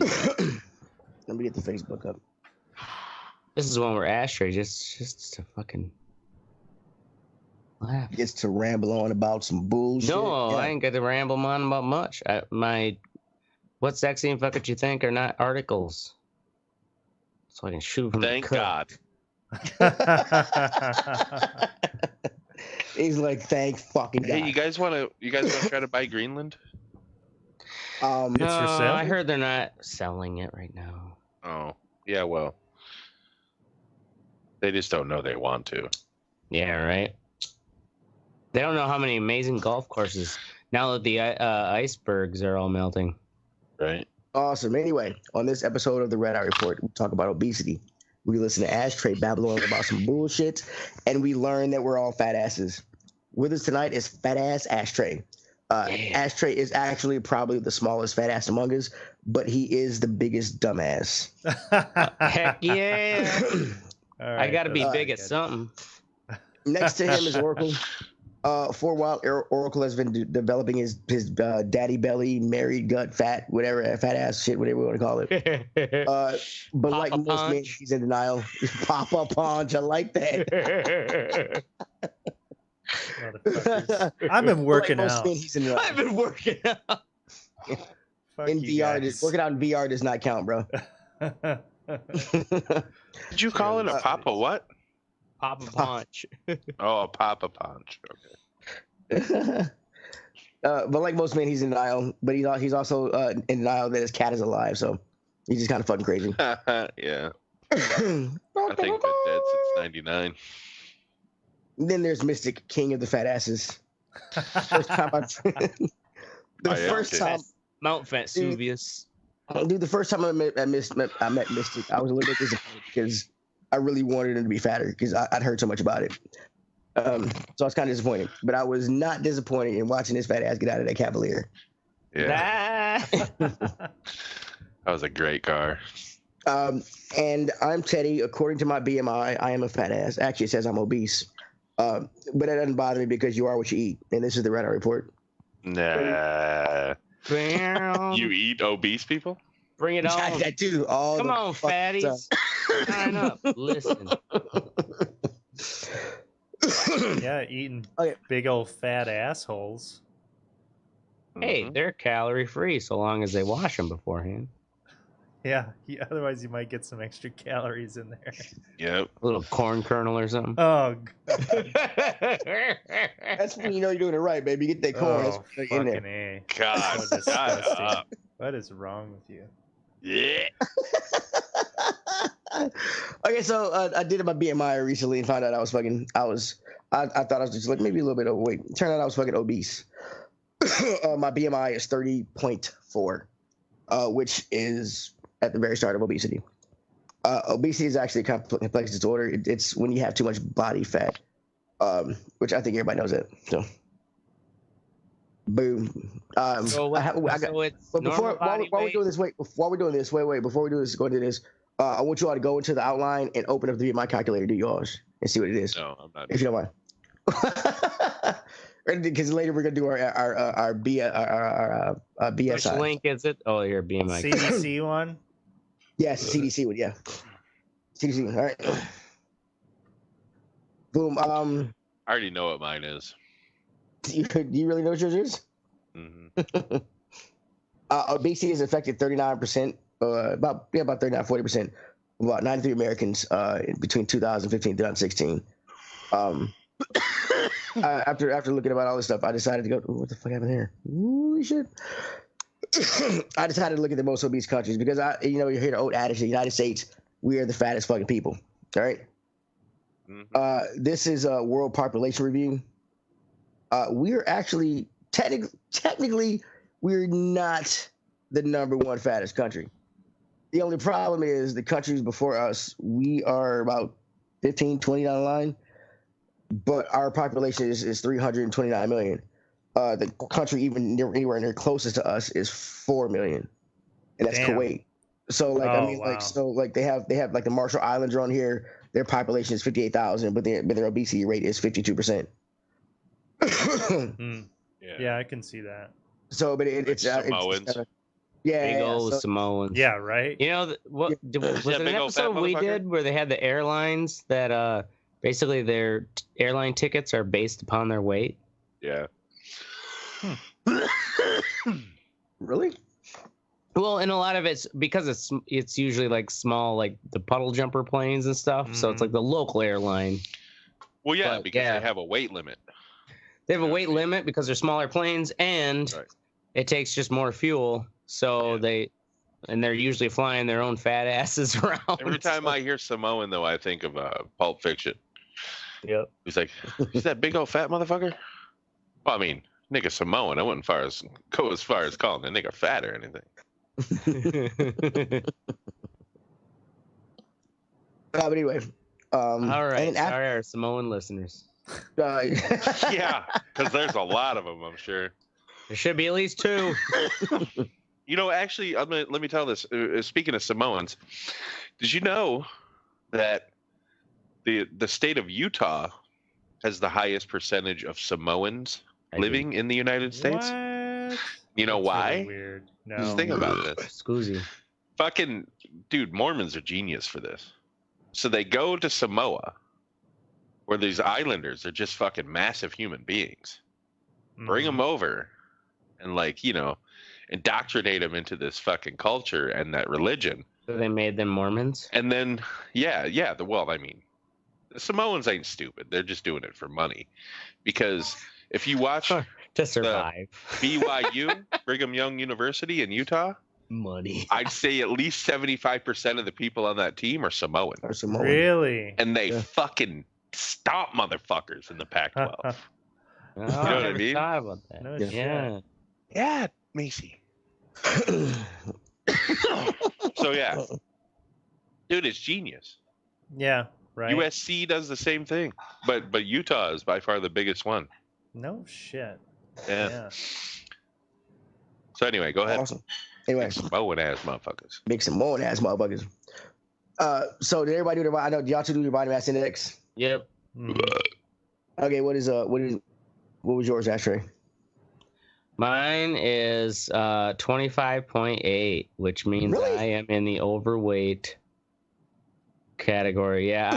Let me get the Facebook up. This is one where Ashtray just to fucking laugh. Gets to ramble on about some bullshit. No, I ain't got to ramble on about much. What sexy and fuck what you think are not articles. So I can shoot from Thank the God. He's like, thank fucking God. Hey, you guys want to try to buy Greenland? No, It's for sale? I heard they're not selling it right now. Oh, yeah, well. They just don't know they want to. Yeah, right. They don't know how many amazing golf courses now that the icebergs are all melting. Right. Awesome. Anyway, on this episode of the Red Eye Report, we talk about obesity. We listen to Ashtray babble on about some bullshit, and we learn that we're all fat asses. With us tonight is fat ass Ashtray. Ashtray is actually probably the smallest fat ass among us, but he is the biggest dumbass. Heck yeah! Right, I gotta be big at good. something. Next to him is Oracle. For a while, Oracle has been developing his daddy belly, married gut, fat, whatever, fat ass shit, whatever you want to call it. But like Papa most men, Punch. he's in denial. Papa Punch, I like that. Motherfuckers. I've been working Like most out. men, he's in denial. I've been working out. Fuck In you VR, guys. working out in VR does not count, bro. Did you call it a Papa what? Papa Punch. Oh, a Papa Punch. Okay. But like most men, he's in denial. But he's also in denial that his cat is alive. So he's just kind of fucking crazy. Yeah. I think been dead since 99. Then there's Mystic, king of the fat asses. First time first time, Mount Vesuvius. dude, the first time I met Mystic, I was a little bit disappointed because I really wanted him to be fatter because I'd heard so much about it. So I was kind of disappointed, but I was not disappointed in watching this fat ass get out of that Cavalier. Yeah. That was a great car. And I'm Teddy. According to my BMI, I am a fat ass. Actually, it says I'm obese. But that doesn't bother me because you are what you eat. And this is the Red Eye Report. Nah. You eat obese people? Bring it on. I do. All Come the on, fucking fatties. Sign up. Listen. Yeah, eating Okay. big old fat assholes. Hey, Mhm. they're calorie free so long as they wash them beforehand. Yeah, otherwise you might get some extra calories in there. Yep. A little corn kernel or something. Oh, That's when you know you're doing it right, baby. Get that corn. That's oh when you know you're in fucking A. God. So Shut disgusting. up. What is wrong with you? Yeah. there. Okay, so I did my BMI recently and found out I thought I was just like maybe a little bit overweight. Turned out I was fucking obese. My BMI is 30.4, which is at the very start of obesity. Obesity is actually a complex disorder. It's when you have too much body fat, which I think everybody knows that. So, boom. So it's But before, normal body while we're weight? doing this, before we do this, go into this. I want you all to go into the outline and open up the BMI calculator, do yours, and see what it is, No, I'm not. if you don't mind. Because later we're gonna do our BSI. Which link is it? Oh, your BMI. CDC one? Yes, CDC would, yeah. CDC, all right. Boom. I already know what mine is. Do you really know what yours is? Mm-hmm. Obesity has affected 39%, about 39, 40%, about 93 Americans between 2015 and 2016. After looking about all this stuff, I decided to go, "Ooh, what the fuck happened here? Holy shit." I decided to look at the most obese countries because you hear the old adage, the United States, we are the fattest fucking people. All right. Mm-hmm. This is a world population review. We are actually technically we're not the number one fattest country. The only problem is the countries before us, we are about 15, 20 down the line, but our population is 329 million. The country anywhere near closest to us is 4 million, and that's Damn. Kuwait. So like wow. they have like the Marshall Islands are on here. Their population is 58,000, but their obesity rate is 52%. Yeah, I can see that. So, but it's Samoans. Yeah, Big old so- Samoans. Yeah, right. You know, was Yeah, it an big old fat episode we motherfucker? did where they had the airlines that basically their airline tickets are based upon their weight? Yeah. Really? Well, and a lot of it's because it's usually like small, like the puddle jumper planes and stuff. So it's like the local airline. Well, yeah, But, because yeah. they have a weight limit. They have a Yeah. weight limit because they're smaller planes, and Right. it takes just more fuel. So Yeah. they're usually flying their own fat asses around. Every time I hear Samoan, though, I think of Pulp Fiction. Yep. He's like, "Is that big old fat motherfucker?" Well, I mean, nigga Samoan. I wouldn't go as far as calling the nigga fat or anything. But anyway, All right, and after, sorry, our Samoan listeners. Yeah, because there's a lot of them, I'm sure. There should be at least 2. You know, actually, let me tell this. Speaking of Samoans, did you know that the state of Utah has the highest percentage of Samoans living in the United States? What? You know That's why? really weird. No. Just think about this. Scoozy. Fucking dude, Mormons are genius for this. So they go to Samoa, where these islanders are just fucking massive human beings. Bring them over, and indoctrinate them into this fucking culture and that religion. So they made them Mormons? And then, the Samoans ain't stupid. They're just doing it for money. Because if you watch To survive. BYU, Brigham Young University in Utah, Money. I'd say at least 75% of the people on that team are Samoan. or Samoan. Really? And they fucking stomp motherfuckers in the Pac-12. Oh, know what I I never mean? thought about that. No Yeah. shit. Yeah. Yeah, Macy. So, yeah. Dude, it's genius. Yeah, right. USC does the same thing. But Utah is by far the biggest one. No shit. Yeah. Yeah. So, anyway, go ahead. Awesome. Anyway, Samoan ass motherfuckers. big Samoan ass motherfuckers. So did everybody do their? I know y'all two do your body mass index. Yep. Mhm. Okay, what was yours, Ashtray? Mine is 25.8, which means Really? I am in the overweight category. Yeah,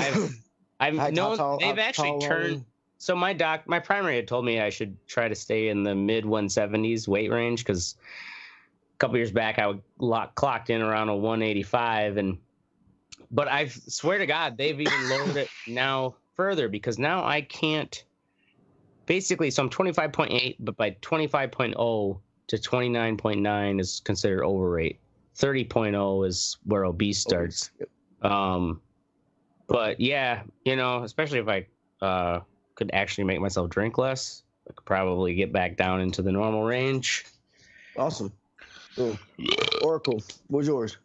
I've How known tall- they've how actually tall are turned. you? So my primary had told me I should try to stay in the mid 170s weight range because a couple years back I would clocked in around a 185, but I swear to God they've even lowered it now further because now I can't. Basically, so I'm 25.8, but by 25.0 to 29.9 is considered overweight. 30.0 is where obese starts. But yeah, especially if I could actually make myself drink less, I could probably get back down into the normal range. Awesome. Cool. Oracle, what was yours?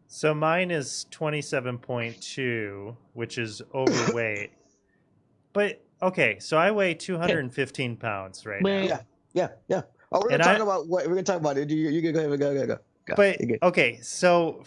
So mine is 27.2, which is overweight. But okay, so I weigh 215 pounds right now. Yeah. Oh, we're And gonna talk about what we're gonna talk about. You can go. But You're good. okay, so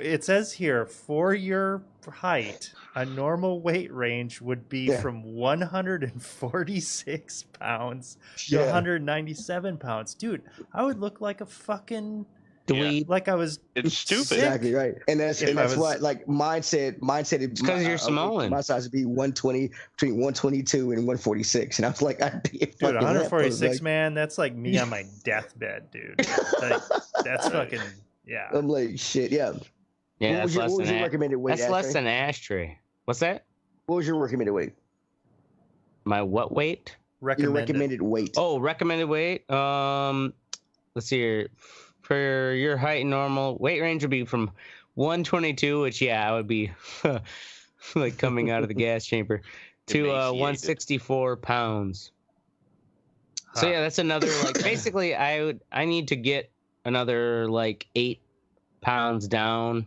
it says here for your height, a normal weight range would be Yeah. from 146 pounds to Yeah. 197 pounds. Dude, I would look like a fucking Dweeb. like I was It's stupid. Sick. Exactly right, and that's If I was- what like mine said. It's 'cause you're Samoan. My size would be 120 between 122 and 146, and I was like, I'd be a dude, fucking 146 lamppost, like, man, that's like me on my deathbed, dude. Like, that's fucking yeah. I'm like shit. Yeah. Yeah, what was that's your, less what was than your recommended weight? that's less Ashtray? than Ashtray. What's that? What was your recommended weight? My what weight? Your recommended weight. Oh, recommended weight. Let's see here. For your height and normal weight range would be from 122, which I would be like coming out of the gas chamber, to Emaciated. 164 pounds. So Huh. yeah, that's another like basically I need to get another like 8 pounds down,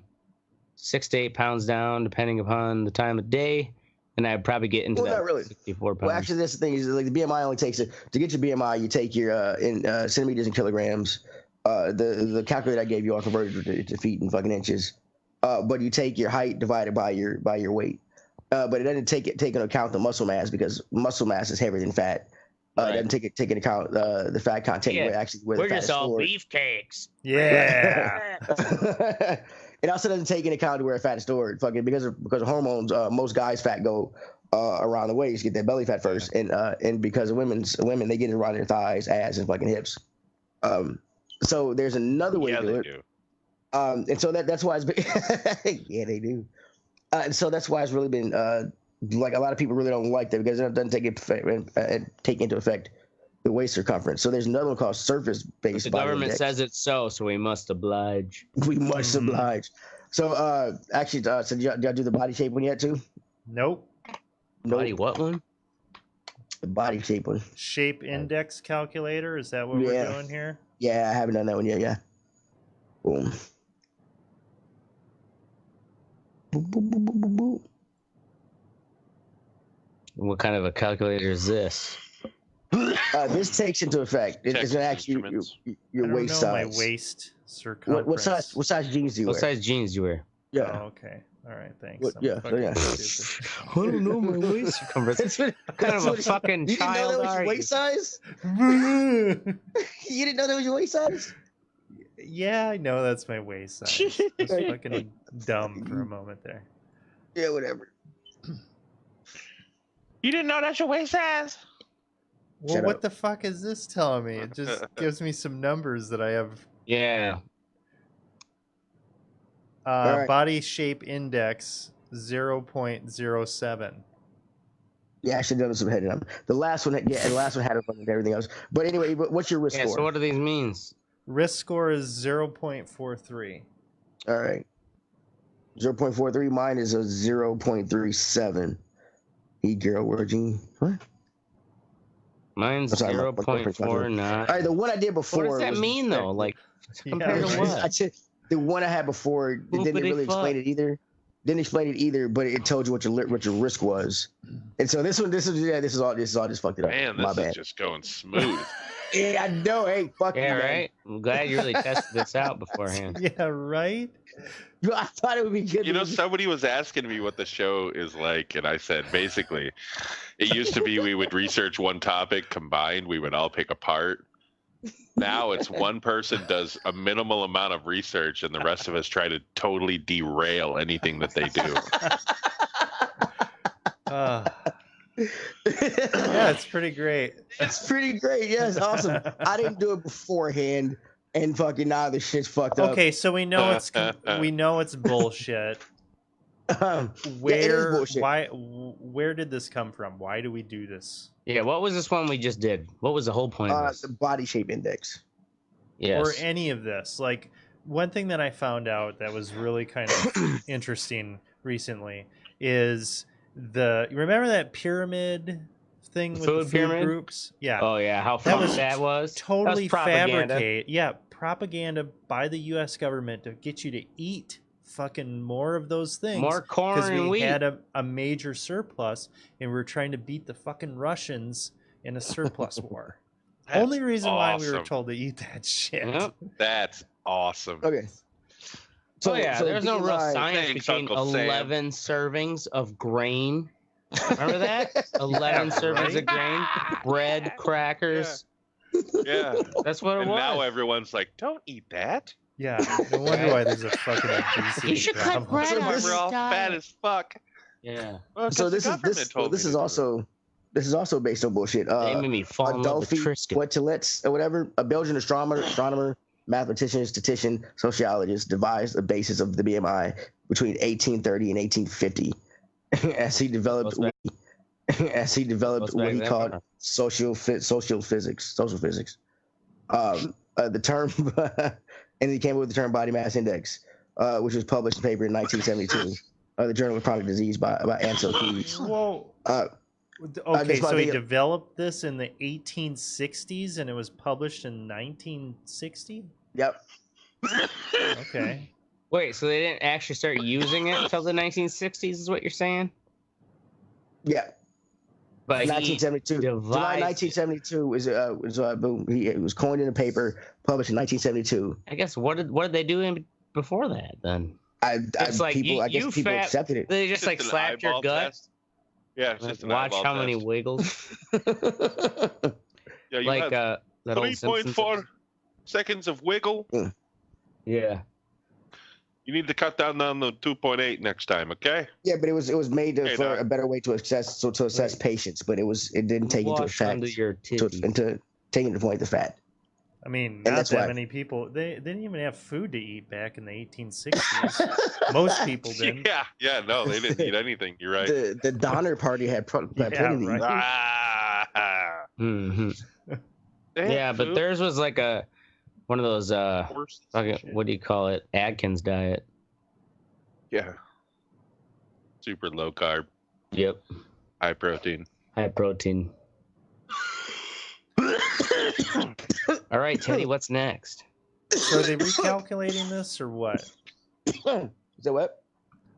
6 to 8 pounds down, depending upon the time of day, and I'd probably get into Well, that not really. 64 pounds. Well, actually, that's the thing is like the BMI only takes it to get your BMI. You take your in centimeters and kilograms. The calculator I gave you all converted to feet and fucking inches. But you take your height divided by your weight. But it doesn't take into account the muscle mass because muscle mass is heavier than fat. Doesn't take into account the fat content. Yeah. Where We're the fat just is all stored. beefcakes. Yeah. It also doesn't take into account where fat is stored. Fucking because of hormones, most guys' fat go around the waist, get their belly fat first, and because of women they get it around their thighs, ass, and fucking hips. So there's another way to do it. Do. And so that's why it's been yeah, they do. And so that's why it's really been like a lot of people really don't like that because it doesn't take into effect the waist circumference. So there's another one called surface-based. The government says it's so we must oblige. We must oblige. So actually, so did y'all do the body shape one yet too? Nope. Body what one? The body shape one. Shape index calculator. Is that what we're doing here? Yeah, I haven't done that one yet. Yeah. Boom. Boop, boop, boop, boop, boop, boop. What kind of a calculator is this? This takes into effect. It's gonna actually your waist size. My waist circumference. What size jeans do you wear? What size jeans do you wear? Yeah. Oh, okay. All right. Thanks. Yeah. I don't know my waist circumference. What kind of a fucking you child didn't know that was are your you? waist size? You didn't know that was your waist size? Yeah, I know that's my waist size. I was fucking dumb for a moment there. Yeah, whatever. You didn't know that's your waist size? Well, Shut what up. the fuck is this telling me? It just gives me some numbers that I have. Yeah. right. Body shape index 0.07. Yeah, I should have done some heading up. The last one, the last one had a fucking everything else. But anyway, what's your risk Yeah. score? So what do these means? Risk score is 0.43. All right. 0.43. Mine is a 0.37. E-girl wording. What? Mine's I'm sorry, 0.49. All right, the one I did before. What does that mean though? Like compared to what? I said the one I had before didn't really explain it either. Didn't explain it either, but it told you what your risk was. And so this is all just fucked it up. Man, My this bad. is just going smooth. Yeah, I know. Hey, fuck Yeah, you, man. right. I'm glad you really tested this out beforehand. Yeah, right? Yo, I thought it would be good. You know, somebody was asking me what the show is like, and I said, basically, it used to be we would research one topic combined, we would all pick a part. Now it's one person does a minimal amount of research, and the rest of us try to totally derail anything that they do. Yeah, it's pretty great. It's pretty great. Yes, awesome. I didn't do it beforehand, and fucking now the shit's fucked up. Okay, so we know it's bullshit. Yeah, it is Where bullshit. where did this come from? Why do we do this? Yeah. What was this one we just did? What was the whole point of this? The body shape index. Yes. Or any of this? Like, one thing that I found out that was really kind of interesting recently is remember that pyramid thing with the food pyramid groups? Yeah. Oh yeah. How fucked that was? Totally that was propaganda. fabricate. Yeah, propaganda by the U.S. government to get you to eat fucking more of those things. More corn because and we wheat. had a major surplus, and we were trying to beat the fucking Russians in a surplus war. That's Only reason why we were awesome. told to eat that shit. Yep. That's awesome. Okay. So there's no real BMI science Thanks, between Uncle Sam. 11 servings of grain. Remember that? 11 servings of grain, bread, crackers. Yeah. That's what it And was. now everyone's like, don't eat that. Yeah, no wonder why there's a fucking obesity You should cut problem. bread So out this of We're all this fat diet. as fuck. Yeah. Well, So 'cause this the is government told me this to is do also based on bullshit. They made me fall in love with Adolphe Tristan. Quetelet or whatever, a Belgian astronomer, mathematician, statistician, sociologist, devised a basis of the BMI between 1830 and 1850, as he developed what he back called then. social physics. The term, and he came up with the term body mass index, which was published in a paper in 1972, the Journal of Chronic Disease by Ansel Keys. Whoa. this Okay, might so he be a- developed this in the 1860s and it was published in 1960? Yep. Okay. Wait, so they didn't actually start using it until the 1960s, is what you're saying? Yeah. But 1972. July devised 1972 boom. It was coined in a paper published in 1972. I guess what did they do before that then? I It's like guess people you accepted it. They just Just like an slapped your eyeball gut. test. Yeah, it's just an Watch eyeball how many test. wiggles. Yeah, you Like have that old Simpsons 3.4 seconds of wiggle. Yeah. You need to cut down on the 2.8 next time, okay? Yeah, but it was made Hey, for Doc. a better way to assess patience, but it didn't take into Wash under effect your titty. into taking into point the fat. I mean, And not that's that why- many people. They didn't even have food to eat back in the 1860s. Most people didn't. Yeah, no, they didn't eat anything. You're right. The Donner Party had Yeah, plenty to eat. right. Ah, hmm they had Yeah, but food. theirs was like one of those Horses and shit. what do you call it? Atkins diet. Yeah. Super low carb, Yep. high protein. High protein. All right, Teddy, what's next? So are they recalculating this or what? Is that what?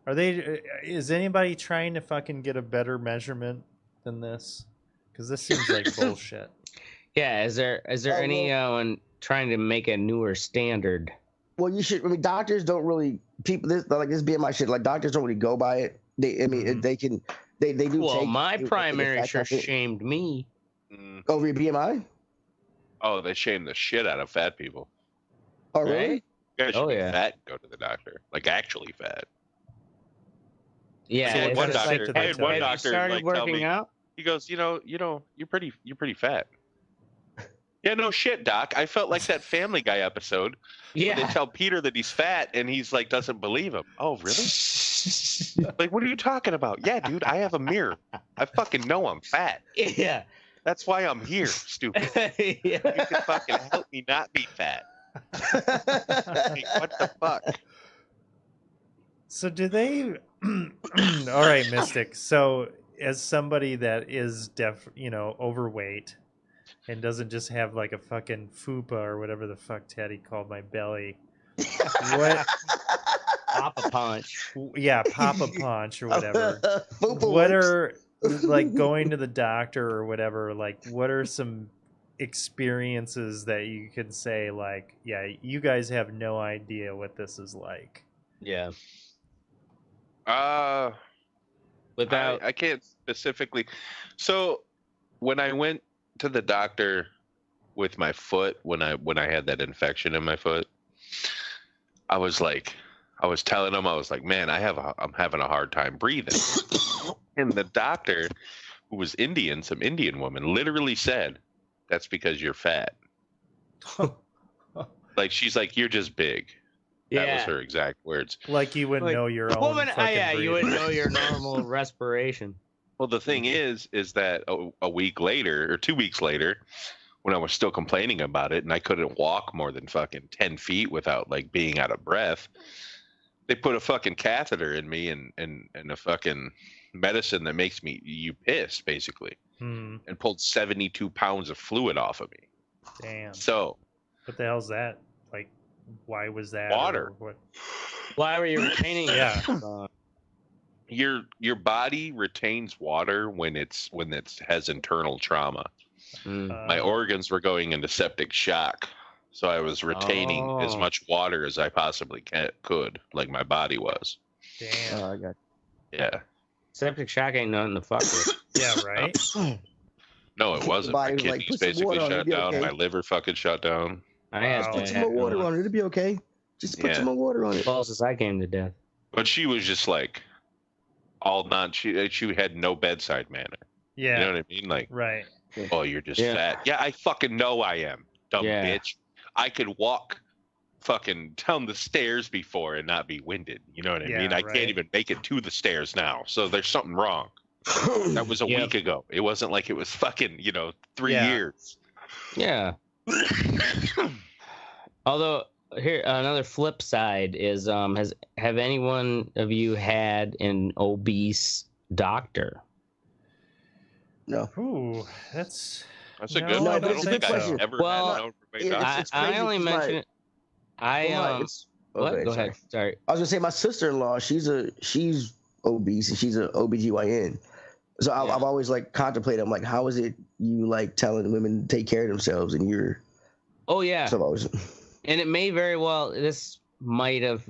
Are they? Is anybody trying to fucking get a better measurement than this? Because this seems like bullshit. Yeah, is there anyone trying to make a newer standard? Well, you should. I mean, doctors don't really this BMI shit. Like doctors don't really go by it. They do. Well, take, my take primary the sure fact that shamed me. over your BMI. Oh, they shame the shit out of fat people. Oh, really? Right? You guys should be yeah. fat and go to the doctor. Like actually fat. Yeah, I had it's one just doctor- like, I had one have you doctor, started like, tell working me- out? He goes, you're pretty fat. Yeah, no shit, doc. I felt like that Family Guy episode. Yeah. They tell Peter that he's fat, and he's like doesn't believe him. Oh, really? Like, what are you talking about? Yeah, dude, I have a mirror. I fucking know I'm fat. Yeah. That's why I'm here, stupid. Yeah. You can fucking help me not be fat. Like, what the fuck? So do they? All right, Mystic. So as somebody that is overweight and doesn't just have like a fucking fupa or whatever the fuck Teddy called my belly, what? Pop a punch. Yeah, Papa Punch or whatever. Fupa What works. are like going to the doctor or whatever? Like, what are some experiences that you can say like, yeah, you guys have no idea what this is like? Yeah. Without I can't specifically. So when I went to the doctor with my foot, when I had that infection in my foot, I was telling him, I was like, man, I'm having a hard time breathing. And the doctor, who was Indian, some Indian woman, literally said, that's because you're fat. Like, she's like, you're just big. That was her exact words. Like you wouldn't know your own Woman, fucking yeah, you would breathing. know your normal respiration. Well, the thing is that a week later or 2 weeks later, when I was still complaining about it and I couldn't walk more than fucking 10 feet without like being out of breath, they put a fucking catheter in me and a fucking medicine that makes you piss basically, and pulled 72 pounds of fluid off of me. Damn. So what the hell's that? Like, why was that? Water. Or what? Why were you retaining it? Yeah. Your body retains water when it has internal trauma. My organs were going into septic shock, so I was retaining as much water as I possibly could, like my body was. Damn. I got Yeah. Septic shock ain't nothing to fuck with. Yeah, right? No, it wasn't. My body was like, kidneys "Put some basically water on it, shut it'll be down. okay." My liver fucking shut down. I had Wow. Put some more water on it. It'll be okay. Just put some more water on it. closest I came to death. But she was just like she had no bedside manner. Yeah. You know what I mean? Like, Right. oh, you're just Yeah. fat. Yeah, I fucking know I am, dumb Yeah. bitch. I could walk fucking down the stairs before and not be winded. You know what I Yeah, mean? I right. can't even make it to the stairs now. So there's something wrong. That was a Yep. week ago. It wasn't like it was fucking, 3 Yeah. years. Yeah. Although here another flip side is have any one of you had an obese doctor? No. Ooh, that's That's a No, good I one. I don't don't think think I've so. ever Well, had an overweight it's- doctor. it's I crazy only 'cause mention it. What? Okay, Go sorry. ahead. Sorry. I was gonna say my sister-in-law. She's obese and she's an OBGYN. So Yeah. I've always like contemplated. I'm like, how is it you like telling women to take care of themselves and you're? Oh yeah. So I was. And it may very well, this might have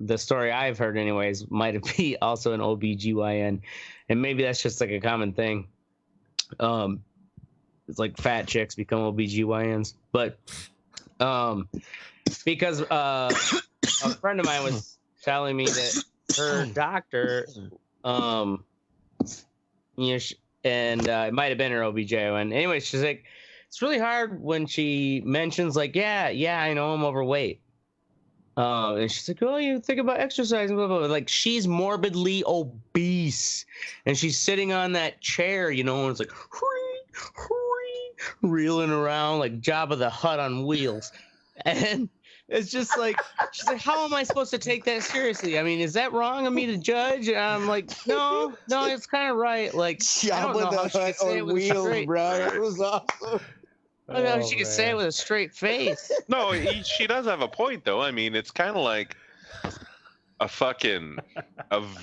the story I've heard anyways might be also an OBGYN, and maybe that's just like a common thing. It's like fat chicks become OBGYNs, but because a friend of mine was telling me that her doctor, it might have been her OBGYN. Anyway, she's like, it's really hard when she mentions like, yeah, I know I'm overweight. And she's like, oh, you think about exercising, blah, blah, blah. Like, she's morbidly obese, and she's sitting on that chair, and it's like reeling around like Jabba the Hutt on wheels, and it's just like, she's like, how am I supposed to take that seriously? I mean, is that wrong of me to judge? And I'm like, no, it's kind of right. Like, Jabba the Hutt on wheels, bro. It was awesome. I don't know if she could say it with a straight face. No, she does have a point, though. I mean, it's kind of like a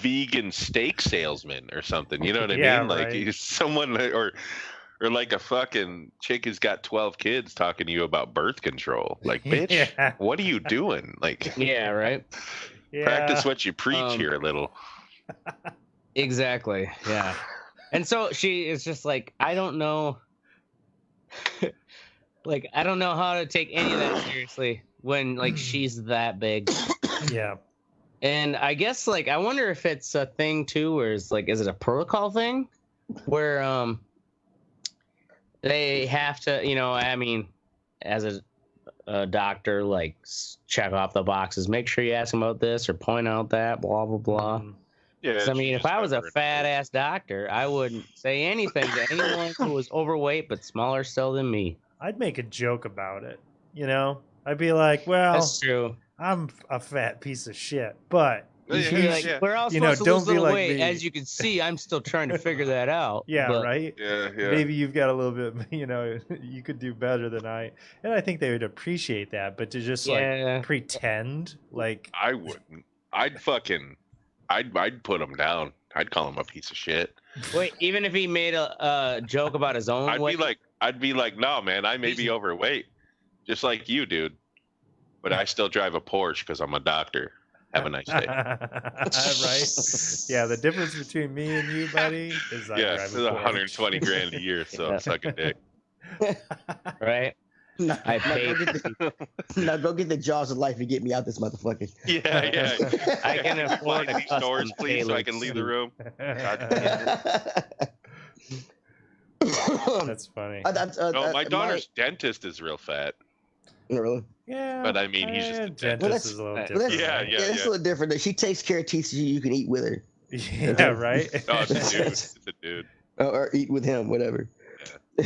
vegan steak salesman or something. You know what I mean? Like, he's someone, or like a fucking chick who's got 12 kids talking to you about birth control. Like, bitch, what are you doing? Like, yeah, right. Practice what you preach here a little. Exactly. Yeah. And so she is just like, I don't know. Like, I don't know how to take any of that seriously when, like, she's that big. Yeah. And I guess, like, I wonder if it's a thing, too, where it's, like, is it a protocol thing? Where, they have to, I mean, as a doctor, like, check off the boxes. Make sure you ask them about this or point out that, blah, blah, blah. Yeah. I mean, if I was a fat-ass doctor, I wouldn't say anything to anyone who was overweight but smaller still than me. I'd make a joke about it, I'd be like, well, that's true. I'm a fat piece of shit, but we're all supposed to lose a little weight. As you can see, I'm still trying to figure that out. Right? Yeah. Maybe you've got a little bit, you could do better than and I think they would appreciate that, but to just like pretend like I wouldn't. I'd put him down. I'd call him a piece of shit. Wait, even if he made a joke about his own weight? I'd be like, no, man, I may be overweight, just like you, dude, but I still drive a Porsche because I'm a doctor. Have a nice day. Right? Yeah, the difference between me and you, buddy, is I drive it's $120,000 a year, so suck a dick. Right? I paid. Now go get the jaws of life and get me out this motherfucker. Yeah. I can afford these stores, please, so I can leave the room. That's funny. My daughter's dentist is real fat. Really? Yeah. But I mean, he's just a dentist is a little different. Yeah, it's a little different. She takes care of teeth so you can eat with her. Yeah, right? Oh, it's a dude. It's a dude. Or eat with him, whatever. Yeah.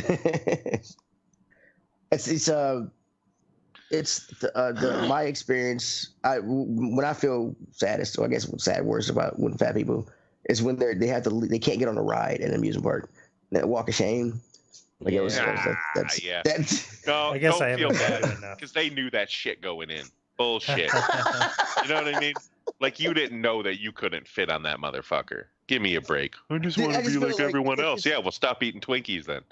My experience. When I feel saddest, or I guess sad words about when fat people is when they can't get on a ride at an amusement park. That walk of shame. Like it was. No, I guess I haven't bad enough because they knew that shit going in. Bullshit. You know what I mean? Like you didn't know that you couldn't fit on that motherfucker. Give me a break. I just want to be like everyone else. Yeah, well, stop eating Twinkies then.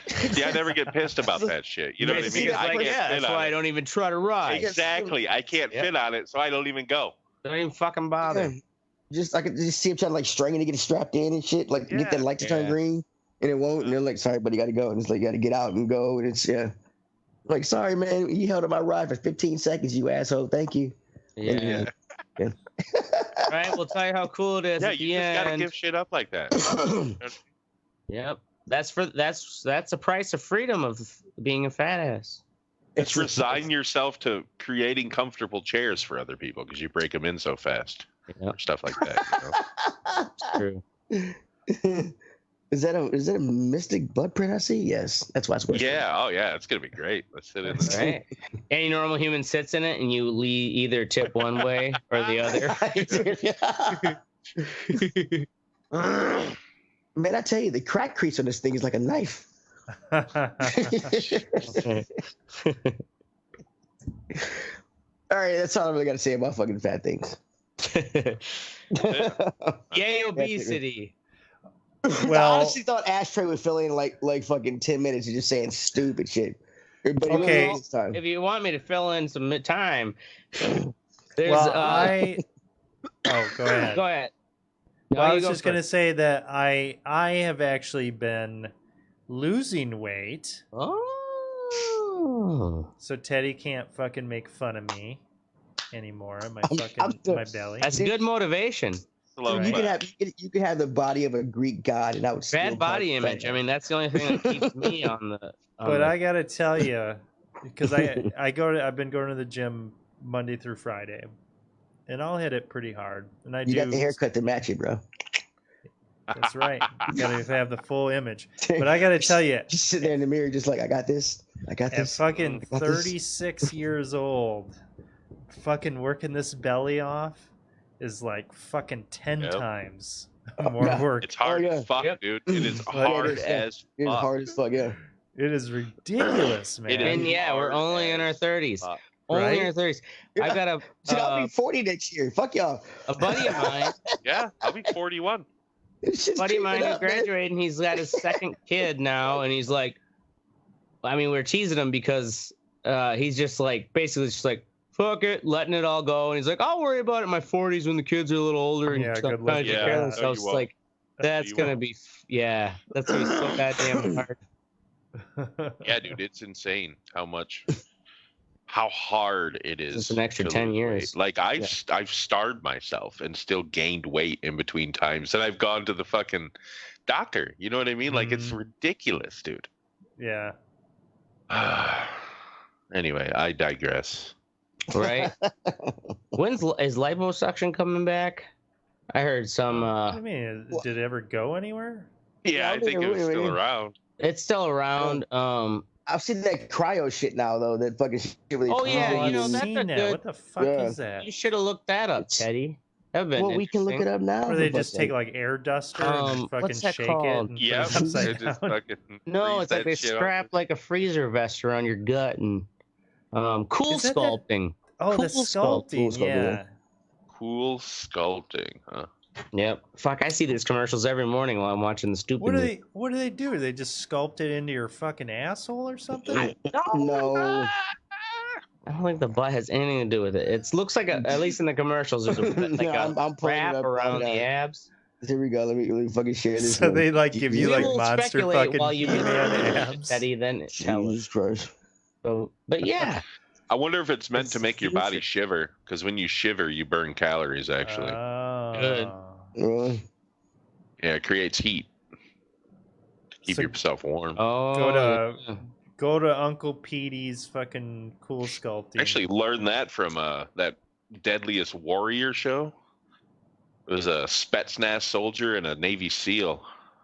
See, I never get pissed about that shit. You know what I mean? That's why I don't even try to ride. Exactly. I can't fit on it, so I don't even go. Don't even fucking bother. I could just see him trying to like strain to get it strapped in and shit. Like get that light to turn green, and it won't. And they're like, "Sorry, buddy, you got to go." And it's like, "You got to get out and go." And it's like, "Sorry, man, you held up my ride for 15 seconds, you asshole. Thank you." Yeah. Right, we'll tell you how cool it is. Yeah, you just gotta give shit up like that. Yep, that's the price of freedom of being a fat ass. It's resign yourself to creating comfortable chairs for other people because you break them in so fast. Or stuff like that. It's true. Is that a mystic butt print I see? Yes, that's why it's worth. Yeah. Oh yeah, it's gonna be great. Let's sit in there. Right. Any normal human sits in it, and you either tip one way or the other. Man, I tell you, the crack crease on this thing is like a knife. All right, that's all I really got to say about fucking fat things. Yay, obesity. Well, I honestly thought Ashtray would fill in like fucking 10 minutes of just saying stupid shit. But okay, if you want me to fill in some time, there's Oh, go ahead. Go ahead. No, Well, I you was go just going to first. say that I have actually been losing weight, Oh. so Teddy can't fucking make fun of me anymore. My I'm fucking still- my belly. That's good motivation. Slow Right. You can clap. have you can have the body of a Greek god, and I would still Bad body call it image. fat. I mean, that's the only thing that keeps me on the. But I gotta tell you, because I've been going to the gym Monday through Friday, and I'll hit it pretty hard. And I You do. got the haircut to match it, bro. That's right. You gotta have the full image. But I gotta tell you, Just sit there in the mirror, just like I got this. I got at this. fucking I got this. 36 years old, fucking working this belly off is like fucking 10 Yep. times Oh, more yeah. work. It's hard Oh, yeah. as fuck, Yep. dude. It is Oh, yeah, hard it is, yeah. as It's fuck. hard as fuck, yeah. It is ridiculous, man. It is And yeah, we're hard only in our as 30s. fuck. Only in Right? our 30s. I got Dude, I'll be 40 next year. Fuck y'all. a buddy of mine. Yeah, I'll be 41. This shit's buddy of mine creeping who up, man. graduated, and he's got his second kid now, and he's like, I mean, we're teasing him because he's just like, basically just like, fuck it, letting it all go, and he's like, I'll worry about it in my 40s when the kids are a little older and Yeah, stuff. good luck Kind of with take care of that. themselves. No, It's you like, that's You gonna won't. be, yeah, that's gonna be so goddamn hard. Yeah, dude, it's insane how hard it is. It's an extra to 10 lose years. weight. Like I've starved myself and still gained weight in between times, and I've gone to the fucking doctor. You know what I mean? Like it's Mhm. ridiculous, dude. Yeah. Anyway, I digress. Right? Is liposuction coming back? I heard some. I mean, did it ever go anywhere? Yeah, I think it was still around. It's still around. I've seen that cryo shit now, though. That fucking shit where they Oh, yeah, freeze you know, I've that's and- seen a that. good- What the fuck Yeah. is that? You should have looked that up, It's- Teddy. That'd been Well, we can look it interesting. up now. Where they for just fuck's take sake. like air duster and fucking what's that shake called? it and Yeah, put it upside they just down. fucking No, freeze it's like that they shit up. strap like a freezer vest around your gut and cool Is that sculpting. Oh, the Cool sculpting. Cool sculpting, Yeah. Cool sculpting, huh? Yep. Fuck, I see these commercials every morning while I'm watching the stupid. What do news. they? What do they do? They just sculpt it into your fucking asshole or something? No. I don't think the butt has anything to do with it. It looks like at least in the commercials, there's a like No, I'm pulling it wrap up around right the now. abs. Here we go. Let me fucking share this. So one. they like give you We like will monster speculate fucking while you He-Man abs. Teddy, then tell us. Jesus Christ. So, but yeah, I wonder if it's meant It's to make your future. body shiver, because when you shiver, you burn calories. Actually, Good. Really? yeah, it creates heat to keep So- yourself warm. oh, Go to yeah. go to Uncle Petey's fucking cool sculpting. I actually learned that from that Deadliest Warrior show. It was a Spetsnaz soldier and a Navy SEAL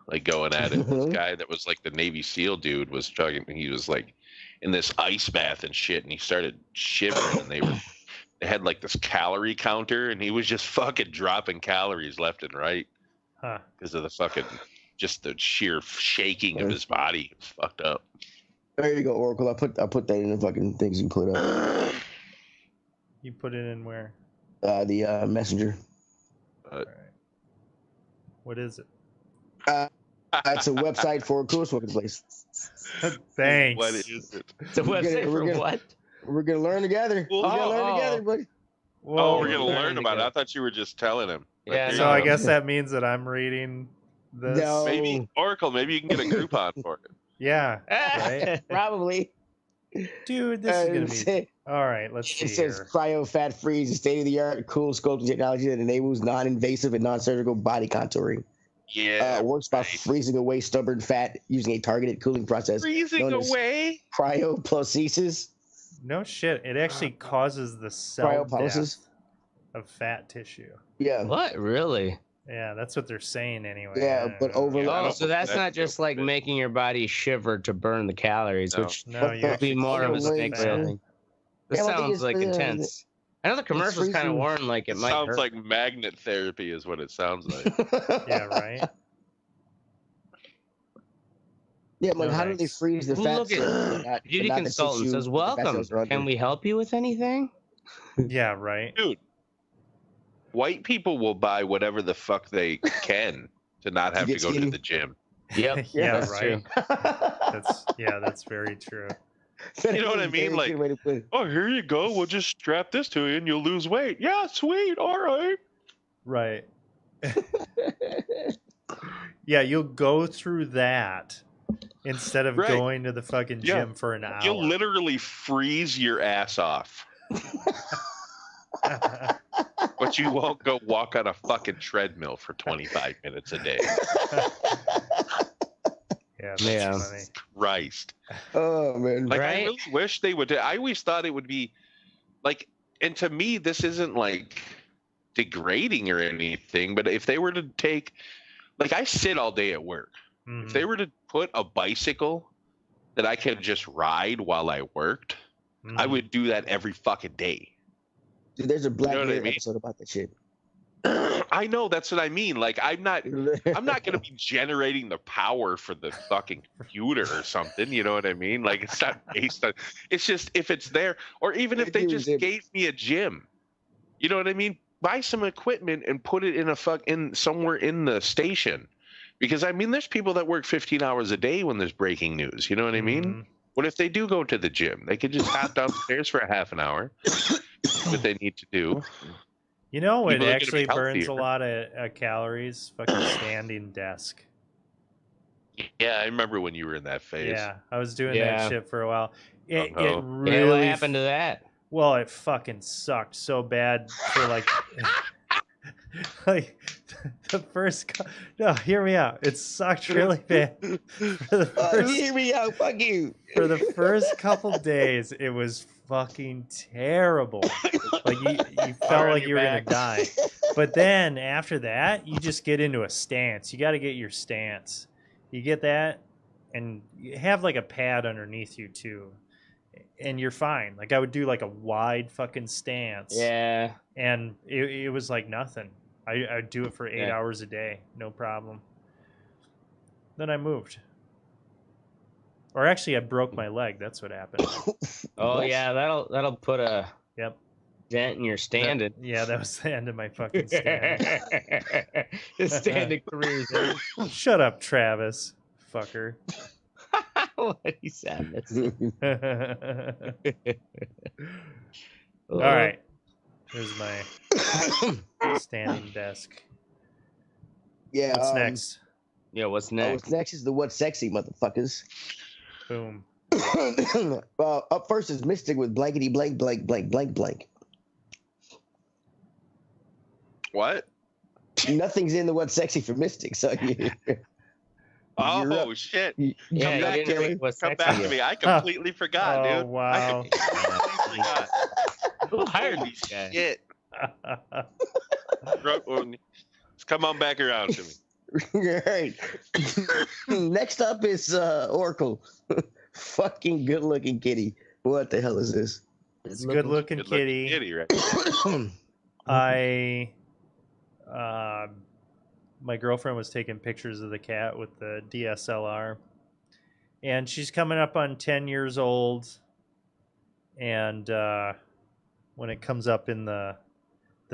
like going at it. This guy that was like the Navy SEAL dude was talking. He was like in this ice bath and shit, and he started shivering, and they had like this calorie counter, and he was just fucking dropping calories left and right Huh. because of the fucking just the sheer shaking of his body. It was fucked up. There you go, Oracle. I put that in the fucking things you can put up. You put it in where? The messenger. All right. What is it? It's a website for a cool smoking place. Thanks. What is it? It's a website we're for gonna- what? We're gonna learn together. We're gonna learn together, buddy. Whoa. Oh, we're gonna learn learn about it. together. I thought you were just telling him. Like, Yeah, here So you I go. guess that means that I'm reading this. No. Maybe Oracle. Maybe you can get a Groupon for it. Yeah. Right? Probably. Dude, this is gonna be It all right. Let's see says here. cryo fat freeze, state of the art cool sculpting technology that enables non-invasive and non-surgical body contouring. Yeah. Works by right. freezing away stubborn fat using a targeted cooling process Freezing known as away. cryoplasmosis. No shit. It actually causes the cell Cryolipolysis? death of fat tissue. Yeah. What really? Yeah, that's what they're saying anyway. Yeah, but over- Yeah, I Oh, don't so that's believe not that just real like bit. making your body shiver to burn the calories, No. which No, you would be actually more of a feel snake it, oil man. thing. This Yeah, well, I think sounds it's like the- intense. I know the commercials kind of freezing- warn like it might Sounds hurt. like magnet therapy is what it sounds like. Yeah, right. Yeah, but No how do they thanks. freeze the Well, fat look at- cells? Not- Beauty not the consultant tissue, says, the fat "Welcome. cells are under. Can we help you with anything?" Yeah, right. Dude, white people will buy whatever the fuck they can to not To have to get go to skinny? the gym. Yep. Yeah, that's right. true. That's very true. You know what I mean? Like- Like, Oh, here you go. We'll just strap this to you and you'll lose weight. Yeah, sweet. All right. Right. Yeah, you'll go through that instead of Right. going to the fucking Yeah. gym for an hour. You'll literally freeze your ass off, but you won't go walk on a fucking treadmill for 25 minutes a day. Yeah, that's Yeah. funny. Christ. Oh man. Like, I Right? really wish they would. I always thought it would be like, and to me, this isn't like degrading or anything, but if they were to take, like, I sit all day at work. If they were to put a bicycle that I could just ride while I worked, I would do that every fucking day. Dude, there's a Black You know what I Mirror mean? episode about that shit. I know, that's what I mean. Like, I'm not going to be generating the power for the fucking computer or something. You know what I mean? Like, it's not based on. It's just if it's there, or even if they just gave me a gym. You know what I mean? Buy some equipment and put it in somewhere in the station, because I mean, there's people that work 15 hours a day when there's breaking news. You know what I mean? What if they do go to the gym? They could just hop downstairs for a half an hour. Do what they need to do. You know, it People are gonna actually be burns a healthier. lot of calories. Fucking standing desk. Yeah, I remember when you were in that phase. Yeah, I was doing Yeah. that shit for a while. It Uh-oh. really Yeah, what happened to that? Well, it fucking sucked so bad for like like the first no, hear me out. It sucked really bad for the first Hear me out, fuck you. for the first couple days. It was fucking terrible. Like you felt on like your you were gonna back. die. But then after that, you just get into a stance. You got to get your stance. You get that, and you have like a pad underneath you too, and you're fine. Like I would do like a wide fucking stance. Yeah. And it was like nothing. I'd do it for 8 Yeah. hours a day, no problem. Then I moved. Or actually, I broke my leg. That's what happened. Oh yeah, that'll put a Yep. dent in your standing. Yeah, that was the end of my fucking stand. His standing career's over. Shut up, Travis. Fucker. What he said. All right. Here's my standing desk. Yeah. What's next? Yeah, what's What's next? next is the what's sexy, motherfuckers. Boom. Up first is Mystic with blankety blank blank blank blank blank. What? Nothing's in the what's sexy for Mystic, so you. Oh shit! Yeah, Come you back didn't to me. think what's Come sexy back to yet. me. I completely forgot, Oh, dude. wow. I completely forgot. Who hired Holy these guys? shit! Come on back around to me. Right. Next up is Oracle. Fucking good looking kitty. What the hell is this? It's a good looking Good looking kitty. kitty, right? I my girlfriend was taking pictures of the cat with the DSLR, and she's coming up on 10 years old, and when it comes up in the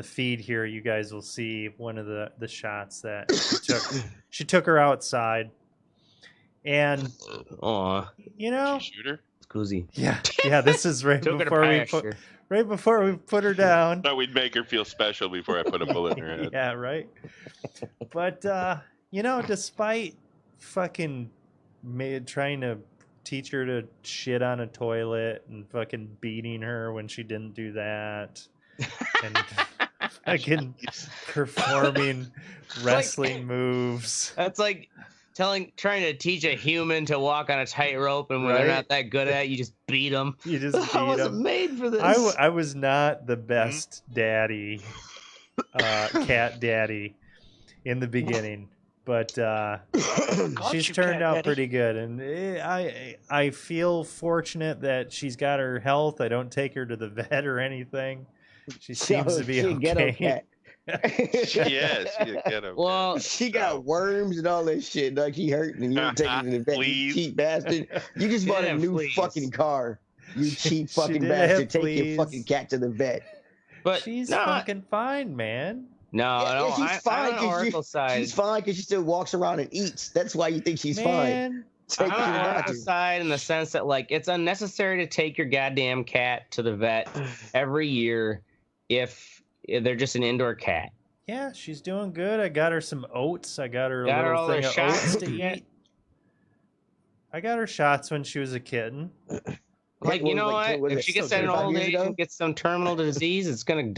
feed here, you guys will see one of the shots that she took her outside, and Aw, you know, Shooter. Scoozy. yeah, this is right Took her to before we put her down. Thought we'd make her feel special before I put a bullet in her head. Yeah, right. But you know, despite fucking trying to teach her to shit on a toilet and fucking beating her when she didn't do that, and fucking performing wrestling moves. That's like trying to teach a human to walk on a tightrope, and when they're Right. not that good at it, you just beat them. You just I beat wasn't them. made for this. I was not the best daddy, cat daddy, in the beginning, but she's turned out pretty good, and I feel fortunate that she's got her health. I don't take her to the vet or anything. She seems to be She ghetto okay. cat. Yeah, she a ghetto. Well, She got worms and all this shit. Like she hurting and you don't take her to the vet. You Fleas. cheap bastard. You just She bought did a have new fleas. fucking car. You cheap She fucking did bastard. have Take fleas. your fucking cat to the vet. but She's no, fucking fine, man. no, Yeah, no. she's fine I'm on 'cause Oracle's side. She's fine because she still walks around and eats. That's why you think she's fine. Man, Take I'm her on to the Oracle's doctor. side in the sense that like it's unnecessary to take your goddamn cat to the vet every year if they're just an indoor cat. Yeah, she's doing good. I got her some oats. I got her a Got her little all her thing of oats shots to yet? eat. I got her shots when she was a kitten. Like, you know what? was If it, she gets still that in 25 old years age ago? and gets some terminal disease, it's gonna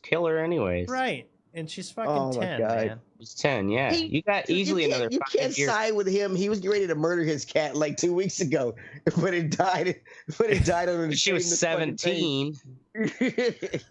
kill her anyways. Right. And she's fucking Oh my 10, God. man. She's 10, yeah. He- You got easily you can't, another you 5 can't years. side with him. He was getting ready to murder his cat like 2 weeks ago, but it died. But it died on the She was the fucking thing. 17.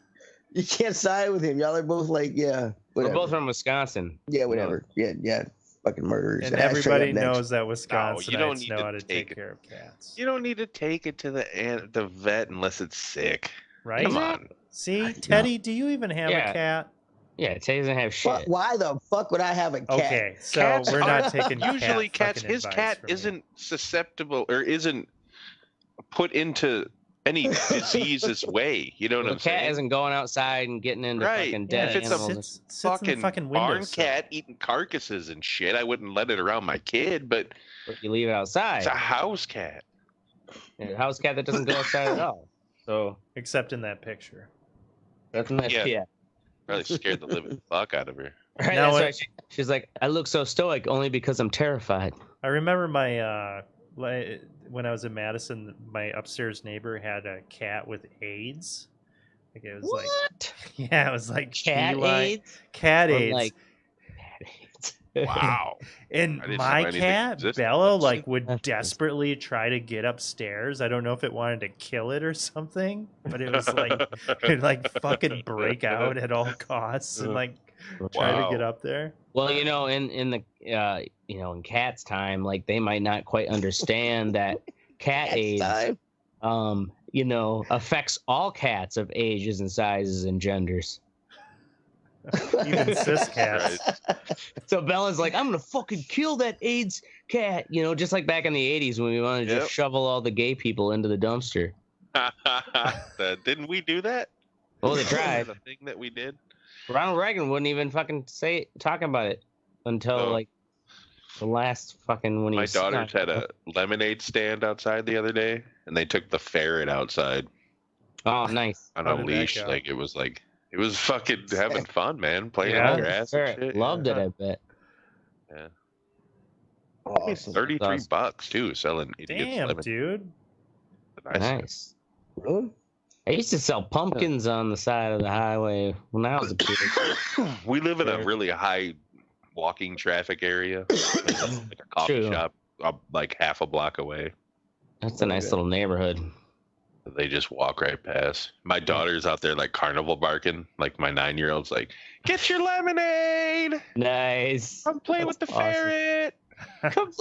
You can't side with him. Y'all are both like, yeah, We're whatever. both from Wisconsin. Yeah, whatever. Yeah, fucking murderers. And Ashtray everybody up next. knows that you Wisconsinites don't need know to how to take take it. care of cats. You don't need to take it to the vet unless it's sick. Right? Come on. See, Teddy, do you even have Yeah. a cat? Yeah, Tay doesn't have shit. Why the fuck would I have a cat? Okay, so Cats we're are- not taking Usually cat cats, fucking his advice cat from you. isn't susceptible or isn't put into any disease's way. You know what The I'm cat saying? isn't going outside and getting into Right. fucking Yeah, dead If it's a animals. sits in the fucking fucking barn windowsill. cat eating carcasses and shit. I wouldn't let it around my kid, but But you leave it outside. it's a house cat. And a house cat that doesn't go outside at all. So Except in that picture. that's not Yeah. yeah. Probably scared the living fuck out of her. Right, Now that's what- right. She's like, I look so stoic only because I'm terrified. I remember my when I was in Madison, my upstairs neighbor had a cat with AIDS. Like it was like, yeah, it was like Cat DUI AIDS? cat Or AIDS. like cat AIDS. Wow. And I didn't my know anything cat, existed. Bella, like would That's- desperately try to get upstairs. I don't know if it wanted to kill it or something, but it was like it'd like fucking break out at all costs and like try to get Wow. up there. Well, you know, in the in cats' time, like they might not quite understand that cat Cat's AIDS, time. affects all cats of ages and sizes and genders. Even cis cats. So Bella's like, I'm gonna fucking kill that AIDS cat, just like back in the '80s when we wanted to Yep. just shovel all the gay people into the dumpster. Didn't we do that? Well, they tried. The thing that we did. Ronald Reagan wouldn't even fucking talking about it until No. like the last fucking when he My was daughters had a lemonade stand outside the other day, and they took the ferret outside Oh, nice. on How a did that leash. go? Like it was fucking having fun, man. Playing Yeah. on grass and shit. Loved yeah. it, I bet. Awesome. $33 too, selling idiots Damn, lemon. dude. Nice. Really? I used to sell pumpkins on the side of the highway when I was a kid. We live in a Yeah. really high walking traffic area, like a coffee True. shop, like half a block away. That's a nice Okay. little neighborhood. They just walk right past. My daughter's out there like carnival barking. Like my 9-year-old's like, "Get your lemonade! Nice. Come play That's with the awesome. ferret!"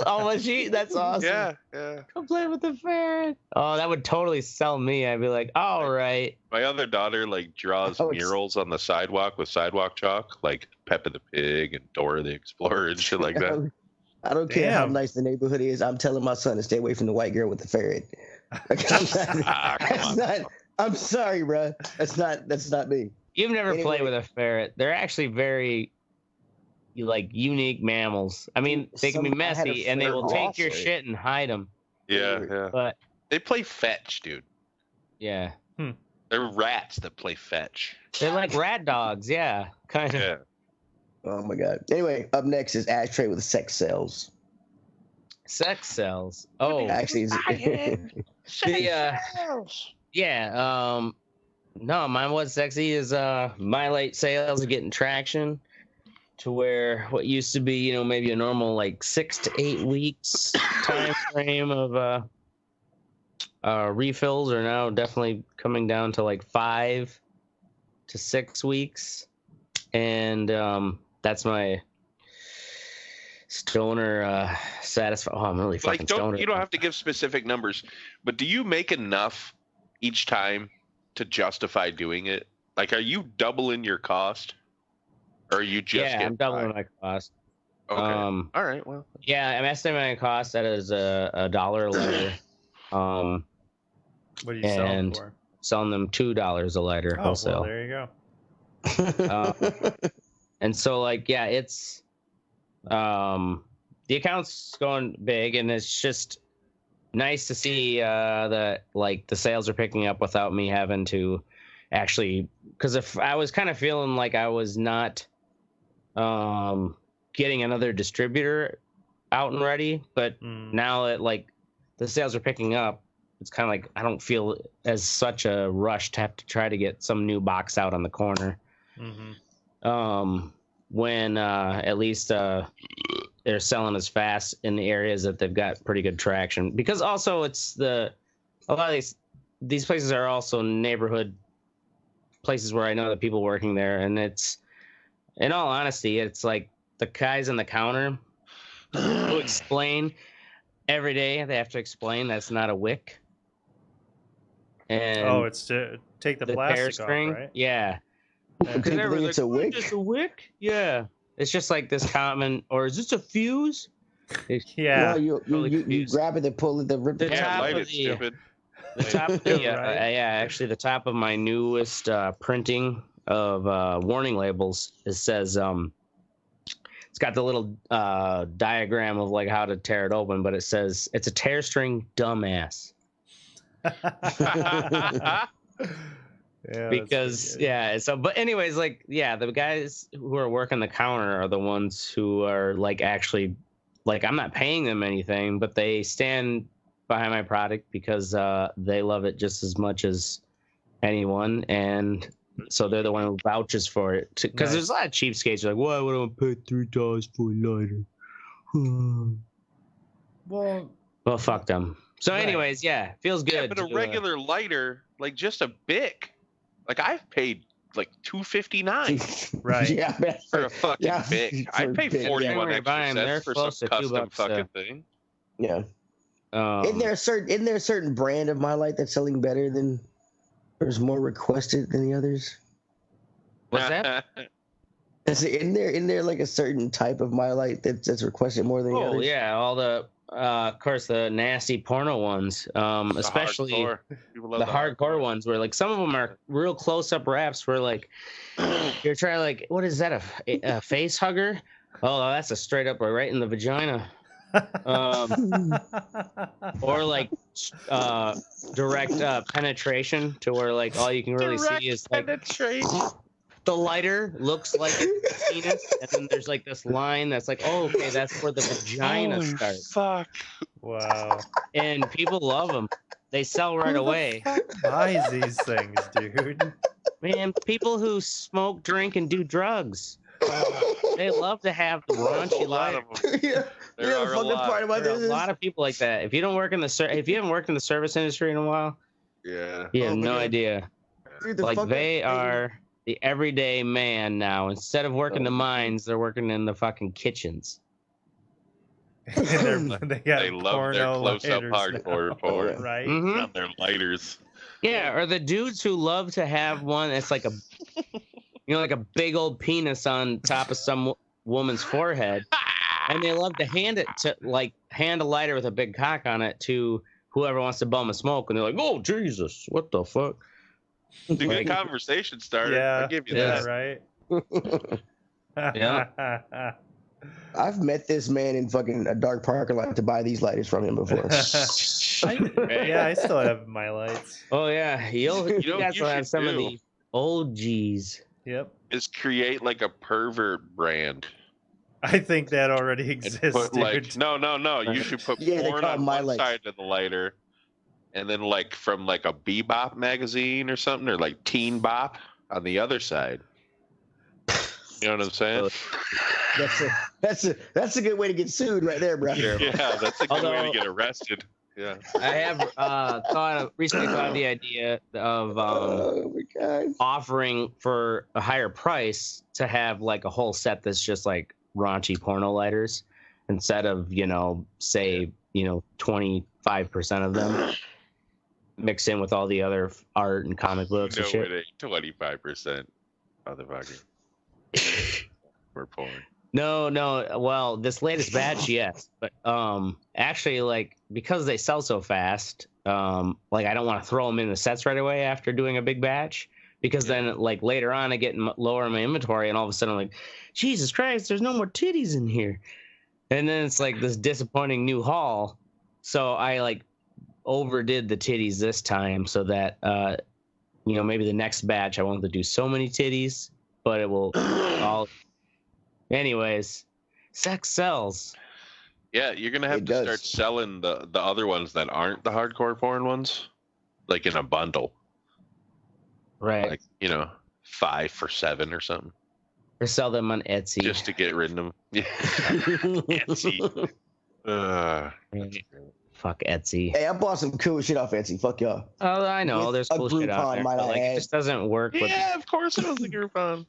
Oh, was she? That's awesome. Yeah. Come play with the ferret. Oh, that would totally sell me. I'd be like, all right. My other daughter like draws Oh, it's- murals on the sidewalk with sidewalk chalk, like Peppa the Pig and Dora the Explorer and shit like that. I don't care how Damn. nice the neighborhood is. I'm telling my son to stay away from the white girl with the ferret. Like, Ah, come that's on. not. I'm sorry, bro. That's not me. You've never Anyway. played with a ferret. They're actually very unique mammals. I mean, they can be I had a messy and they ferret will take your also. shit and hide them. Yeah. But They play fetch, dude. yeah, They're rats that play fetch. they're like rat dogs. Yeah, kind of. Yeah. Oh my god. Anyway, up next is Ashtray with sex cells. Sex cells. Oh, Actually, no, mine was sexy is my late sales are getting traction to where what used to be, maybe a normal like 6 to 8 weeks time frame of refills are now definitely coming down to like 5 to 6 weeks. And that's my stoner satisfied. Oh, I'm really fucking Like, stoner. you don't have to give specific numbers, but do you make enough each time to justify doing it? Like, are you doubling your cost, or are you just yeah, getting I'm doubling by? my cost. Okay. All right. Well, I'm estimating cost that is $1 a lighter. What are you selling And- for? Selling them $2 a lighter Oh, wholesale. well, there you go. And so it's the account's going big, and it's just nice to see that the sales are picking up without me having to actually, because if I was kind of feeling like I was not getting another distributor out and ready. But now that like the sales are picking up, it's kind of like I don't feel as such a rush to have to try to get some new box out on the corner. When at least they're selling as fast in the areas that they've got pretty good traction. Because also it's a lot of these places are also neighborhood places where I know the people working there, and it's, in all honesty, it's like the guys on the counter who explain every day. They have to explain that's not a wick. And it's to take the tear plastic string, off, right? yeah. People think it's a wick? Just a wick? Yeah. It's just like this common, or is this a fuse? Yeah. No, you grab it and pull it, rip The it top light of it, the- stupid. The top of the, Right. actually the top of my newest printing of warning labels, it says, it's got the little diagram of like how to tear it open, but it says it's a tear string, dumbass. Yeah, Because but anyways, like the guys who are working the counter are the ones who are like actually, like, I'm not paying them anything, but they stand behind my product because they love it just as much as anyone, and so they're the one who vouches for it. Because there's a lot of cheapskates like, why would I pay $3 for a lighter? Well, fuck them. So anyways, feels good. Yeah, but a regular lighter, like just a Bic, like I've paid like $2.59 Right. Yeah, man. for a fucking Bic. I'd pay Bic, 41 yeah. extra They're cents for close some to $2 custom fucking thing. Yeah. Isn't there a certain brand of My Light that's selling better than, or is more requested than the others? What's that? Isn't there like a certain type of My Light that's requested more than the others? Oh yeah, all the of course the nasty porno ones, especially the hardcore ones, where like some of them are real close-up wraps where like you're trying to, like, what is that, a face hugger? Oh, that's a straight up right in the vagina. Or like direct penetration, to where like all you can really see is like the lighter looks like a penis, and then there's like this line that's like, oh, okay, that's where the vagina starts. Fuck. Wow. And people love them. They sell right away. Who buys these things, dude? Man, people who smoke, drink, and do drugs. They love to have the raunchy lighter. There are a lot. There are a lot of people like that. If you don't work in if you haven't worked in the service industry in a while, you have no idea. Dude, Like, they are the everyday man now. Instead of working the mines, they're working in the fucking kitchens. They love their close-up hardcore porn, right? On their lighters. Yeah, or the dudes who love to have one that's like like a big old penis on top of some woman's forehead, and they love to hand a lighter with a big cock on it to whoever wants to bum a smoke, and they're like, "Oh Jesus, what the fuck?" It's a good conversation starter. I'll give you that. Right? Yeah. I've met this man in fucking a dark parking lot to buy these lighters from him before. I still have my lights. Oh yeah, you guys will have some of the old G's. Yep. Is create like a pervert brand. I think that already exists, dude. Like, no. You should put porn on one side of the lighter, and then like from like a Bebop magazine or something, or like Teen Bop on the other side. You know what I'm saying? That's a good way to get sued right there, bro. Yeah, that's a good way to get arrested. Yeah. I have recently thought of the idea of offering for a higher price to have like a whole set that's just like raunchy porno lighters, instead of, say, 25% of them mixed in with all the other art and comic books and shit. It ain't 25%, motherfucker. We're porn. No. Well, this latest batch, yes, but actually, like, because they sell so fast, like, I don't want to throw them in the sets right away after doing a big batch, because then, like, later on, I get lower in my inventory, and all of a sudden, I'm like, Jesus Christ, there's no more titties in here, and then it's like this disappointing new haul. So I like overdid the titties this time, so that maybe the next batch I won't have to do so many titties, but it will all. Anyways, sex sells. Yeah, you're gonna have It to does. start selling the other ones that aren't the hardcore porn ones, like in a bundle, Right. like 5 for $7 or something, Or sell them on Etsy. just to get rid of them. Yeah, Etsy. Fuck Etsy. Hey, I bought some cool shit off Etsy. Fuck y'all. Oh, I know. With There's a cool shit out Groupon, there. might But, I like, it add. just doesn't work with Yeah, of course it was the Groupon.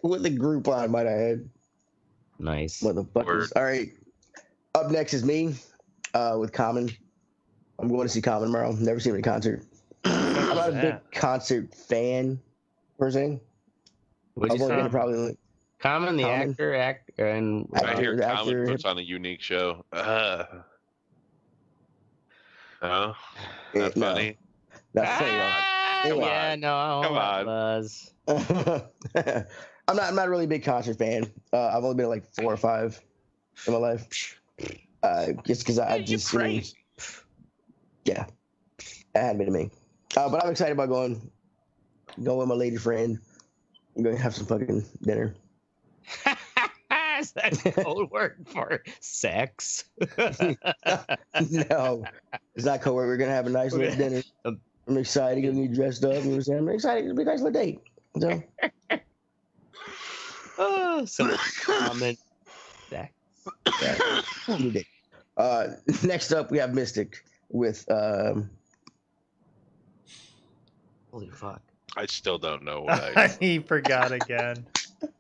With the Groupon, might I add. Nice. Motherfuckers. Word. All right. Up next is me with Common. I'm going to see Common tomorrow. Never seen him in concert. I'm not a big concert fan, per se. What'd I'm you only say? gonna probably Common, the Common. actor, and I hear the Common actor- puts on a unique show. No, Yeah, not no. funny. That's funny. Anyway. Yeah, no, Come on. it was. I'm not really a big concert fan. I've only been to like 4 or 5 in my life. Just because I just yeah, that hadn't been to me. But I'm excited about going with my lady friend. I'm going to have some fucking dinner. Is that code word for sex? No, it's not co-work. We're gonna have a nice little dinner. I'm excited. Getting me dressed up. You know what I'm saying? I'm excited. It'll be a nice little date. So, Some common sex. yeah, new date. Next up, we have Mystic with Holy fuck. I still don't know what I. He forgot again.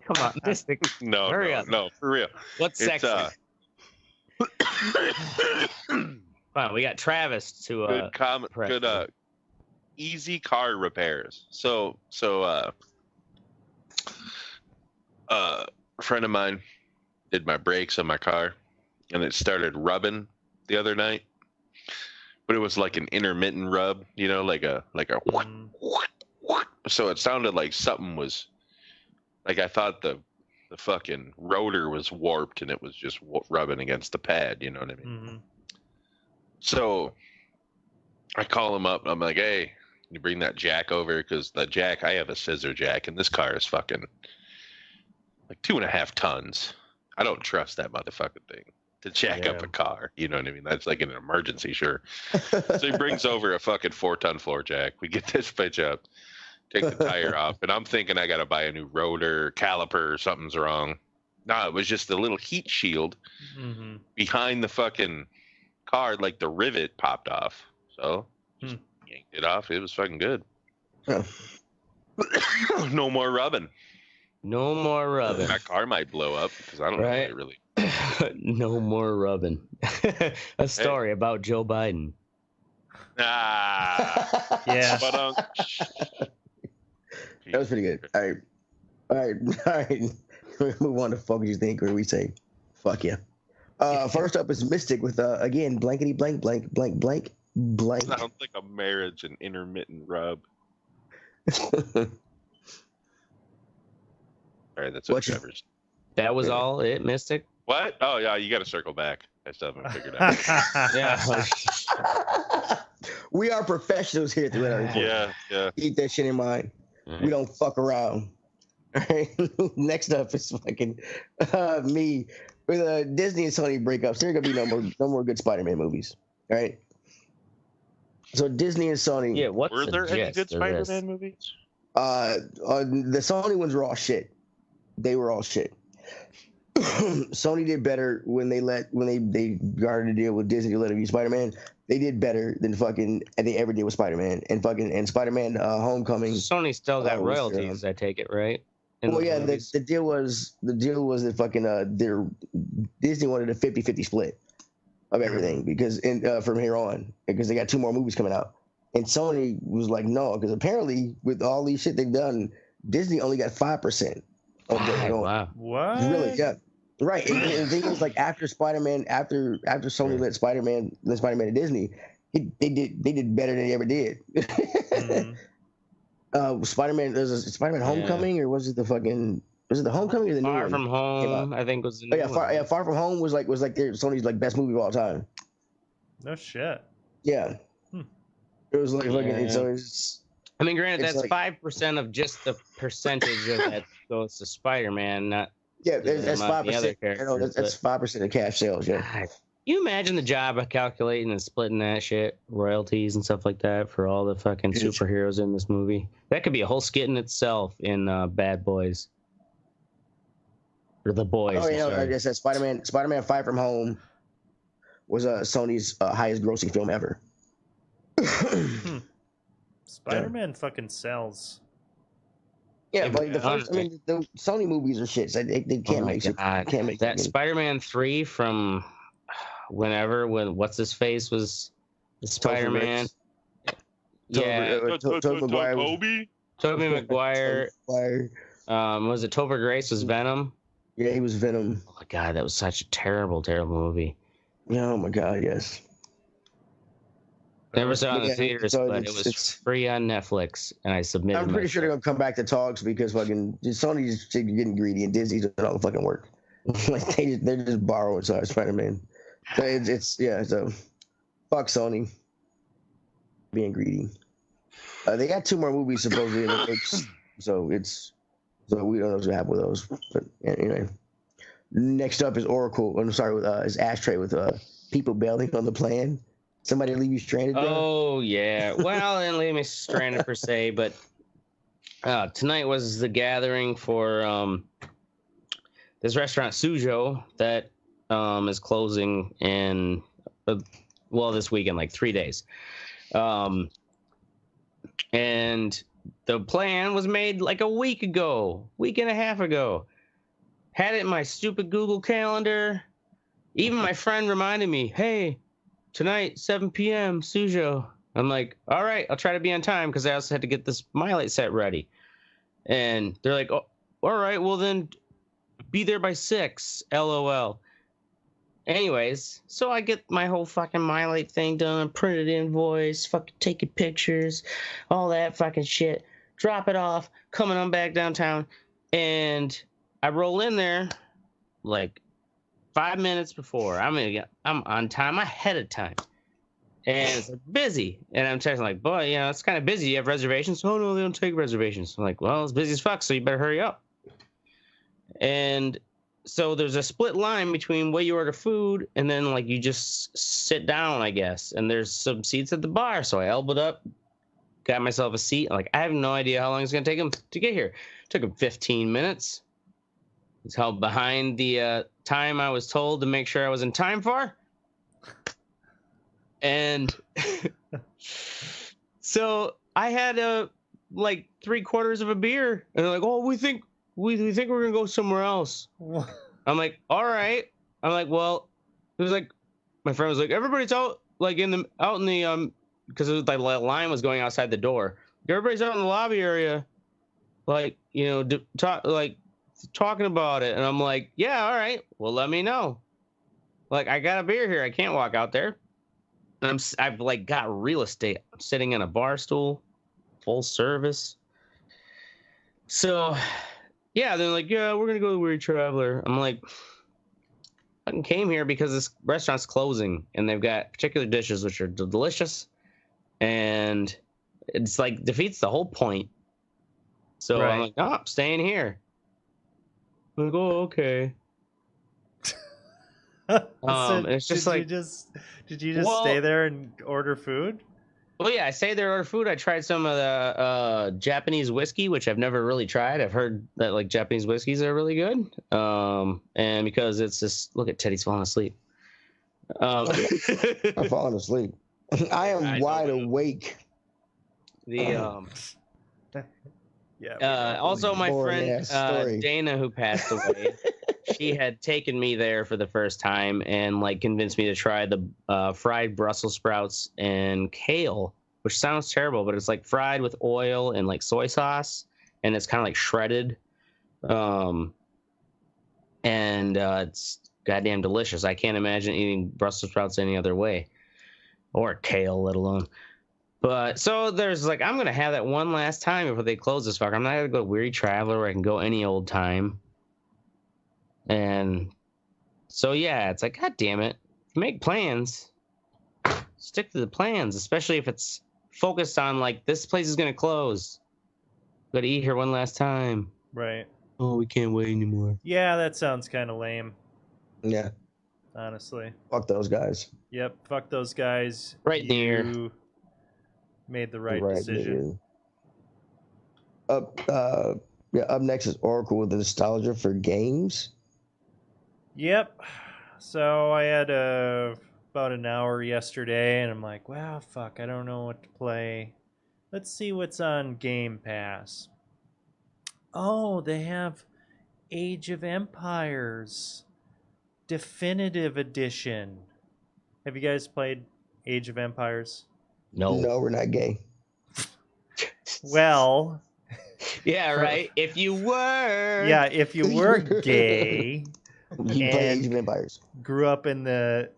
Come on, Mystic. No, Hurry no, up. no, for real. What's It's sex? Fine, we got Travis to good comment. correct Good me. easy car repairs. So a friend of mine did my brakes on my car, and it started rubbing the other night. But it was like an intermittent rub, like a Mm. so it sounded like something was like I thought the fucking rotor was warped and it was just rubbing against the pad, you know what I mean? Mhm. So I call him up. I'm like, hey, can you bring that jack over? Because the jack, I have a scissor jack, and this car is fucking like 2.5 tons. I don't trust that motherfucking thing to jack up Yeah. a car. You know what I mean? That's like an emergency, sure. So he brings over a fucking 4-ton floor jack. We get this bitch up, take the tire off, and I'm thinking I got to buy a new rotor, caliper, something's wrong. No, it was just the little heat shield Mhm. behind the fucking car, like the rivet popped off. So just yanked it off. It was fucking good. Yeah. No more rubbing. No more rubbing. My car might blow up because I don't know Right. if it really. No more rubbing. A story about Joe Biden. Ah. Yeah. But That was pretty good. All right. We move on to fuck what you think, where we say, fuck yeah. First up is Mystic with again blankety blank blank blank blank blank. Sounds like a marriage and intermittent rub. All right, that's what What's your- Trevor's. That was all it, Mystic? What? Oh yeah, you got to circle back. I still haven't figured out. Yeah. We are professionals here at the Red Eye Report. Yeah. Keep that shit in mind. We don't fuck around. All right. Next up is fucking me with Disney and Sony breakups. There are gonna be no more good Spider-Man movies. All right. So Disney and Sony. Yeah, what's Were the there any gist good of this? Spider-Man movies? The Sony ones were all shit. They were all shit. Sony did better when they garnered a deal with Disney to let them use Spider-Man. They did better than they ever did with Spider-Man and Spider-Man Homecoming. Sony still got was, royalties, I take it, right? In Well, those yeah, movies? the deal was that fucking their Disney wanted a 50-50 split of everything because from here on because they got 2 more movies coming out, and Sony was like no because apparently with all these shit they've done, Disney only got 5% of their own. Wow. What? Really? Yeah. Right. And the thing is, like after Spider-Man, after Sony let Spider-Man to Disney, they did better than they ever did. Mhm. Spider-Man, Spider-Man Homecoming, or was it the Homecoming or the new Far one? From Home, I think was the new one. Far From Home was like their Sony's like best movie of all time. No shit. Yeah. It was like fucking. Yeah. So it's. I mean, granted, It's that's like- 5% of just the percentage of that goes to Spider-Man, not Yeah, that's among the other 5%. You know, characters. that's 5% of cash sales. Yeah. God, you imagine the job of calculating and splitting that shit, royalties and stuff like that for all the fucking superheroes in this movie? That could be a whole skit in itself in Bad Boys. Or The Boys. Oh, yeah, I said Spider-Man Far From Home was Sony's highest grossing film ever. Spider-Man fucking sells. Yeah, but the Sony movies are shit. So they can't make it. Can't make that. Spider-Man 3 from whenever when what's his face was the Spider-Man. Tobey Maguire. Was it Topher Grace was Venom? Yeah, he was Venom. Oh my god, that was such a terrible movie. Yeah, oh my god, yes. Never saw it in the theaters, but it was free on Netflix, and I submitted. I'm pretty sure they're gonna come back to talks because fucking Sony's getting greedy and Disney's doing all the fucking work. Like they're just borrowing Spider-Man. So fuck Sony being greedy. They got 2 more movies supposedly in the works, so we don't know what's gonna happen with those. But anyway, next up is is Ashtray with people bailing on the plan. Somebody leave you stranded there? Oh, yeah. Well, they didn't leave me stranded per se, but tonight was the gathering for this restaurant, Sujo, that is closing in, this weekend, like 3 days. And the plan was made like a week and a half ago. Had it in my stupid Google Calendar. Even my friend reminded me, hey, tonight, 7 p.m., Sujo. I'm like, all right, I'll try to be on time because I also had to get this My Light set ready. And they're like, oh, all right, well then be there by 6, LOL. Anyways, so I get my whole fucking My Light thing done, printed invoice, fucking taking pictures, all that fucking shit. Drop it off, coming on back downtown. And I roll in there like 5 minutes before. I'm on time, ahead of time. And it's busy. And I'm texting like, boy, it's kind of busy. You have reservations? Oh, no, they don't take reservations. I'm like, well, it's busy as fuck, so you better hurry up. And so there's a split line between where you order food and then, like, you just sit down, I guess. And there's some seats at the bar. So I elbowed up, got myself a seat. Like, I have no idea how long it's going to take them to get here. It took them 15 minutes. It's held behind the time I was told to make sure I was in time for. And so I had like 3/4 of a beer, and they're like, "Oh, we think we're gonna go somewhere else." I'm like, "All right." I'm like, "Well," it was like, my friend was like, "Everybody's out, like in the because it was like the line was going outside the door. Everybody's out in the lobby area, like talking about it." And I'm like, "Yeah, all right. Well, let me know. Like, I got a beer here. I can't walk out there." And I've like got real estate. I'm sitting in a bar stool, full service. So, yeah, they're like, "Yeah, we're gonna go to Weird Traveler." I'm like, I came here because this restaurant's closing, and they've got particular dishes which are delicious, and it's like defeats the whole point. So right. I'm like, "Oh, I'm staying here." I'm like, "Oh, okay." So it's just like, did you just stay there and order food? Well, yeah, I stayed there, ordered food. I tried some of the Japanese whiskey, which I've never really tried. I've heard that like Japanese whiskeys are really good. And because it's just, look at Teddy's falling asleep. I'm falling asleep. I am wide awake. Also, my friend Dana, who passed away, she had taken me there for the first time and like convinced me to try the fried Brussels sprouts and kale, which sounds terrible, but it's like fried with oil and like soy sauce, and it's kind of like shredded, and it's goddamn delicious. I can't imagine eating Brussels sprouts any other way, or kale, let alone. But so there's like, I'm gonna have that one last time before they close this fucker. I'm not gonna go Weary Traveler where I can go any old time. And so yeah, it's like, God damn it, make plans, stick to the plans, especially if it's focused on like, this place is gonna close, gotta eat here one last time. Right. Oh, we can't wait anymore. Yeah, that sounds kind of lame, Yeah, honestly. fuck those guys. Yep, fuck those guys. Right in the ear. You made the right Right decision. there. Up next is Oracle with the nostalgia for games. Yep. So I had about an hour yesterday, and I'm like, wow, fuck, I don't know what to play. Let's see what's on Game Pass. Oh, they have Age of Empires Definitive Edition. Have you guys played Age of Empires? No. No, we're not gay. Well, Yeah, right. If you were. yeah, if you were gay, You play Age of Empires. grew up in the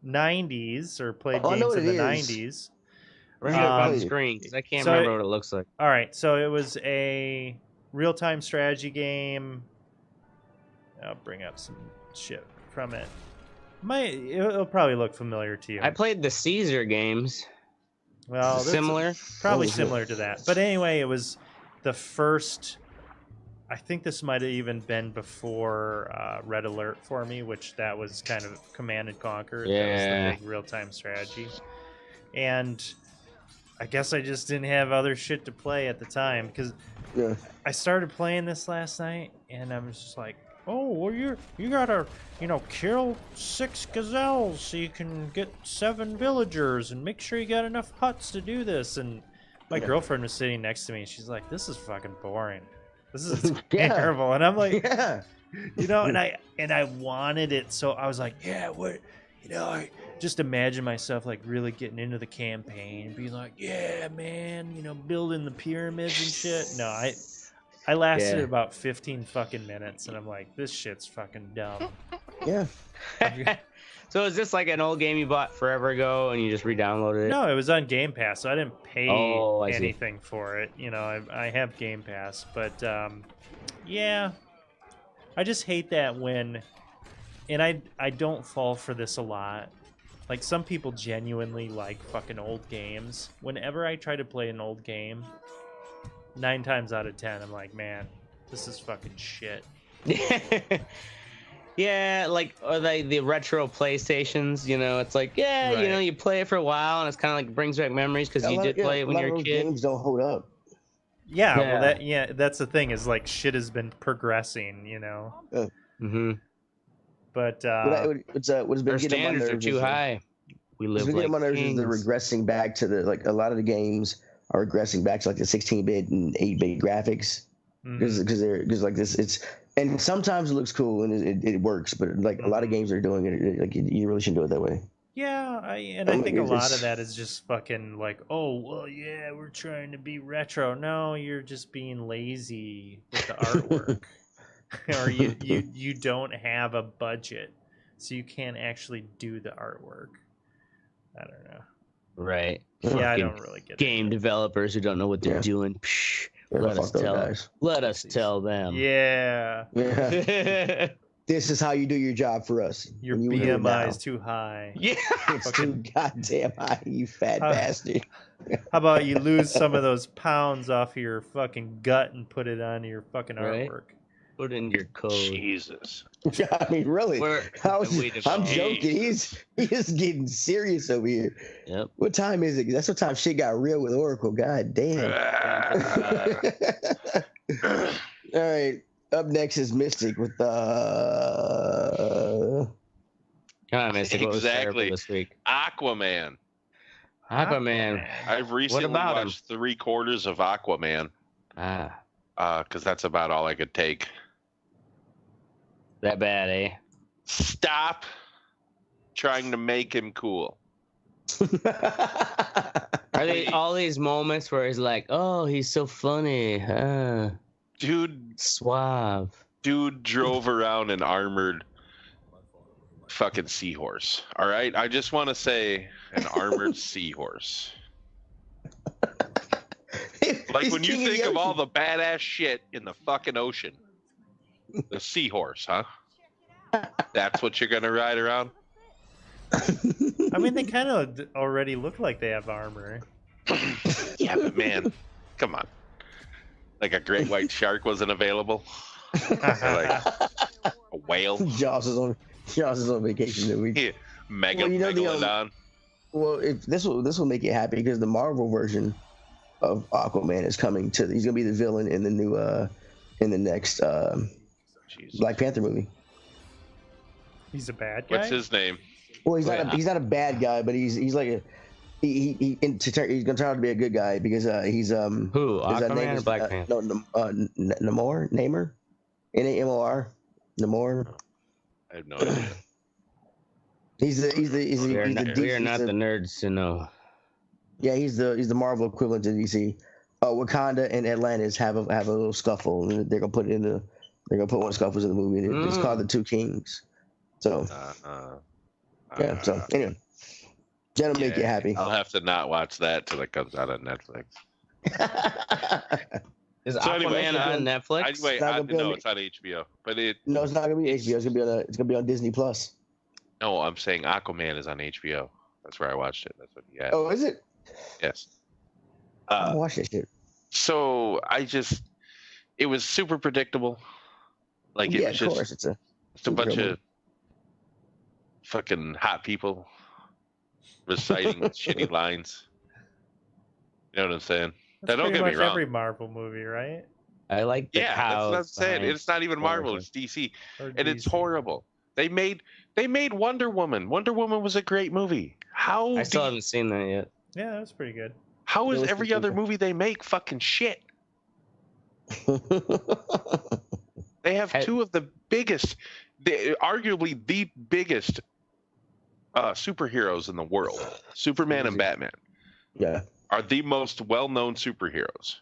90s or played Oh, I know games what in the it is. 90s. Bring it up on Um, screen because I can't so remember what it looks like. All right, so it was a real-time strategy game. I'll bring up some shit from it. It'll probably look familiar to you. I played the Caesar games. Well, that's Similar. probably Oh, similar to that. But anyway, it was the first. I think this might have even been before Red Alert for me, which that was kind of Command and Conquer. That was Yeah. the big real-time strategy. And I guess I just didn't have other shit to play at the time because Yeah. I started playing this last night, and I was just like, "Oh, well, you gotta, kill 6 gazelles so you can get 7 villagers, and make sure you got enough huts to do this." And my girlfriend was sitting next to me, and she's like, "This is fucking boring. This is Yeah. terrible." And I'm like, Yeah. and I wanted it, so I was like, "Yeah, what?" I just imagine myself like really getting into the campaign and being like, "Yeah, man," building the pyramids and shit. No, I lasted Yeah. about 15 fucking minutes, and I'm like, this shit's fucking dumb. Yeah. So is this like an old game you bought forever ago and you just re-downloaded it? No, it was on Game Pass, so I didn't pay Oh, I see. anything for it. I have Game Pass, but yeah, I just hate that when, and I don't fall for this a lot. Like, some people genuinely like fucking old games. Whenever I try to play an old game, 9 times out of 10, I'm like, man, this is fucking shit. Yeah, like or the retro PlayStations, it's like, yeah, Right. you play it for a while and it's kind of like brings back memories because you did play it when you were a kid. Games don't hold up. Yeah, Yeah. well, that's the thing, is like shit has been progressing, Mm-hmm. But What's been Our getting on my standards are nerves too is, high. We What's live been getting like on my nerves is the kings. regressing back to a lot of the games are regressing back to like the 16-bit and 8-bit graphics because like this and sometimes it looks cool and it works, but like a lot of games are doing it like you really shouldn't do it that way. yeah, I think a lot of that is just fucking like, oh, well, yeah, we're trying to be retro. No, you're just being lazy with the artwork. Or you don't have a budget, so you can't actually do the artwork. I don't know. Right. Yeah, I Fucking don't really get game it. developers who don't know what they're Yeah. doing. Psh, Yeah, let fuck us those tell. guys. Let us tell them. Yeah, Yeah. This is how you do your job for us. your And you do it BMI now. is too high. Yeah. It's too goddamn high, you fat Uh, bastard. How about you lose some of those pounds off of your fucking gut and put it on your fucking Right. artwork? Put in your code. Jesus. I mean, really. Wait I'm a joking. He's getting serious over here. Yep. What time is it? That's what time shit got real with Oracle. God damn. All right. Up next is Mystic with Come on, Mystic. What was terrible Exactly. this week? Aquaman. Aquaman. I've recently about him? watched 3/4 of Aquaman Ah, because that's about all I could take. that bad, eh? Stop trying to make him cool. Are they all these moments where he's like, "Oh, he's so funny, Dude suave." drove around an armored fucking seahorse. All right, I just want to say an armored seahorse. Like He's when you king of the think of all ocean. the badass shit in the fucking ocean, the seahorse, huh? That's what you're gonna ride around? I mean, they kind of already look like they have armor. Yeah, but man, come on. Like a great white shark wasn't available. Or like a whale. Jaws is on vacation that week. Yeah. Well, you know, Megalodon. Well, if this will make you happy because the Marvel version of Aquaman is coming to. He's gonna be the villain in the new in the next Black Panther movie. He's a bad guy. What's his name? Well, he's not a bad guy, but he's like a he's gonna turn out to be a good guy because he's Who? Aquaman or Black Panther? No, Namor, Namor, Namor. I have no idea. He's the we are not the nerds to know. Yeah, he's the Marvel equivalent to DC. Wakanda and Atlantis have a little scuffle, and they're gonna put one of the scuffles in the movie. It's called the Two Kings. So yeah. So anyway, that'll make you happy. I'll have to not watch that till it comes out on Netflix. Is Aquaman on Netflix? No, it's on HBO. But no, it's not gonna be HBO. It's gonna be on Disney Plus. No, I'm saying Aquaman is on HBO. That's where I watched it. That's what he had. Oh, is it? Yes. I watched that shit. So it was super predictable. Like it was of course, it's a bunch of fucking hot people reciting shitty lines. You know what I'm saying? That's don't pretty get me much wrong. every Marvel movie, right? I like the that's what I'm cows saying. behind- It's not even Marvel. It's DC, Or and it's DC. horrible. They made Wonder Woman. Wonder Woman was a great movie. I still haven't seen that yet. Yeah, that was pretty good. How is It was every pretty other good. movie they make fucking shit? They have two of the biggest, arguably the biggest superheroes in the world. Superman and Batman Yeah. are the most well-known superheroes.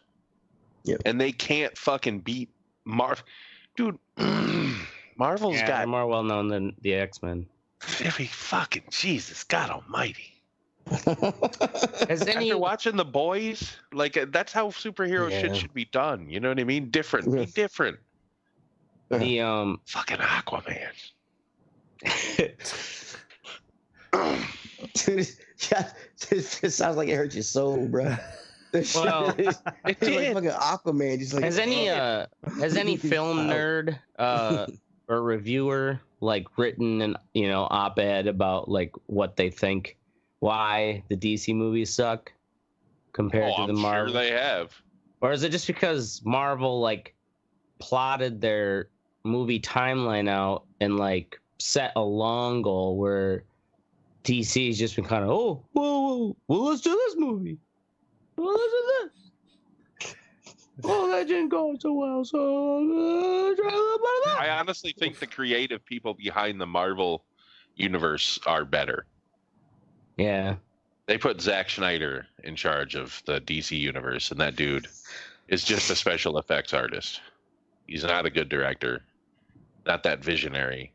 Yep. And they can't fucking beat Marvel. Dude, Marvel's Yeah, got they're more well known than the X-Men. every fucking Jesus, God Almighty. Has any After watching The Boys, like that's how superhero shit should be done. You know what I mean? Different. Be different. the Fucking Aquaman. Dude, it sounds like it hurts your soul, bro. Well, it It's like did. fucking Aquaman. Just like has any film nerd or reviewer like written an op-ed about like what they think why the DC movies suck compared to the I'm Marvel? sure they have. Or is it just because Marvel like plotted their movie timeline out and like set a long goal where DC's just been kind of well let's do this movie. Well, let's do this. Oh, that didn't go so well, so try a little bit of that. I honestly think the creative people behind the Marvel universe are better. Yeah. They put Zack Snyder in charge of the DC universe, and that dude is just a special effects artist. He's not a good director. Not that visionary.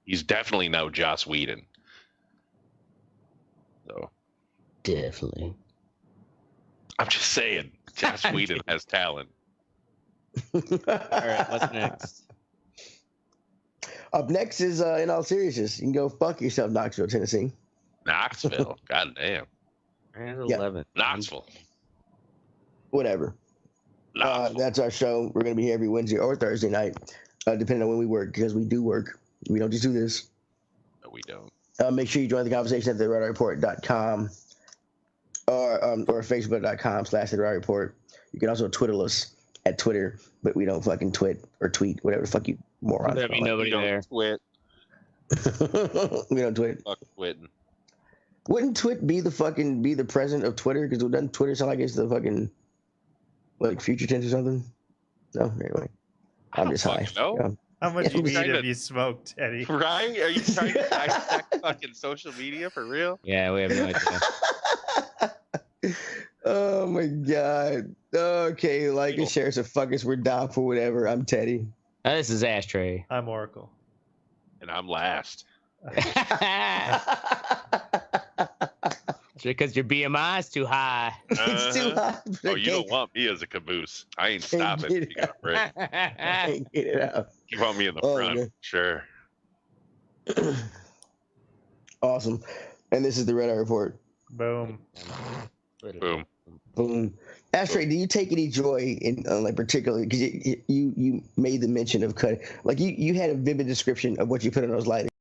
He's definitely no Joss Whedon. So Definitely. I'm just saying, Joss Whedon has talent. All right, what's next? Up next is, in all seriousness, you can go fuck yourself, Knoxville, Tennessee. Knoxville. God damn. And Yeah. 11. Knoxville. Whatever. That's our show. We're going to be here every Wednesday or Thursday night, depending on when we work, because we do work. We don't just do this. No, we don't. Make sure you join the conversation at theredradioreport.com or facebook.com/thedradioreport. You can also Twitter us at Twitter, but we don't fucking tweet, whatever the fuck you morons. There'll be nobody there. Twit. We don't tweet. Fuck twitting. Wouldn't Twit be the president of Twitter? Because doesn't Twitter sound like it's the fucking like future tense or something? No, anyway. I'm just high. No. How much Yeah, weed trying have to- you smoked, Teddy? Right? Are you trying to dissect fucking social media for real? Yeah, we have no idea. Oh my god. Okay, like and share, so fuck us. We're down for whatever. I'm Teddy. This is Ashtray. I'm Oracle. And I'm last. Because your BMI is too high. It's too hot. Oh, you don't want me as a caboose. I ain't stopping. get You got a break. Can't get it out. You want me in the Oh, front? man. Sure. Awesome. And this is the Red Eye Report. Boom. Boom. Boom. Ashtray, do you take any joy in like particularly because you made the mention of cutting, like you had a vivid description of what you put on those lighters.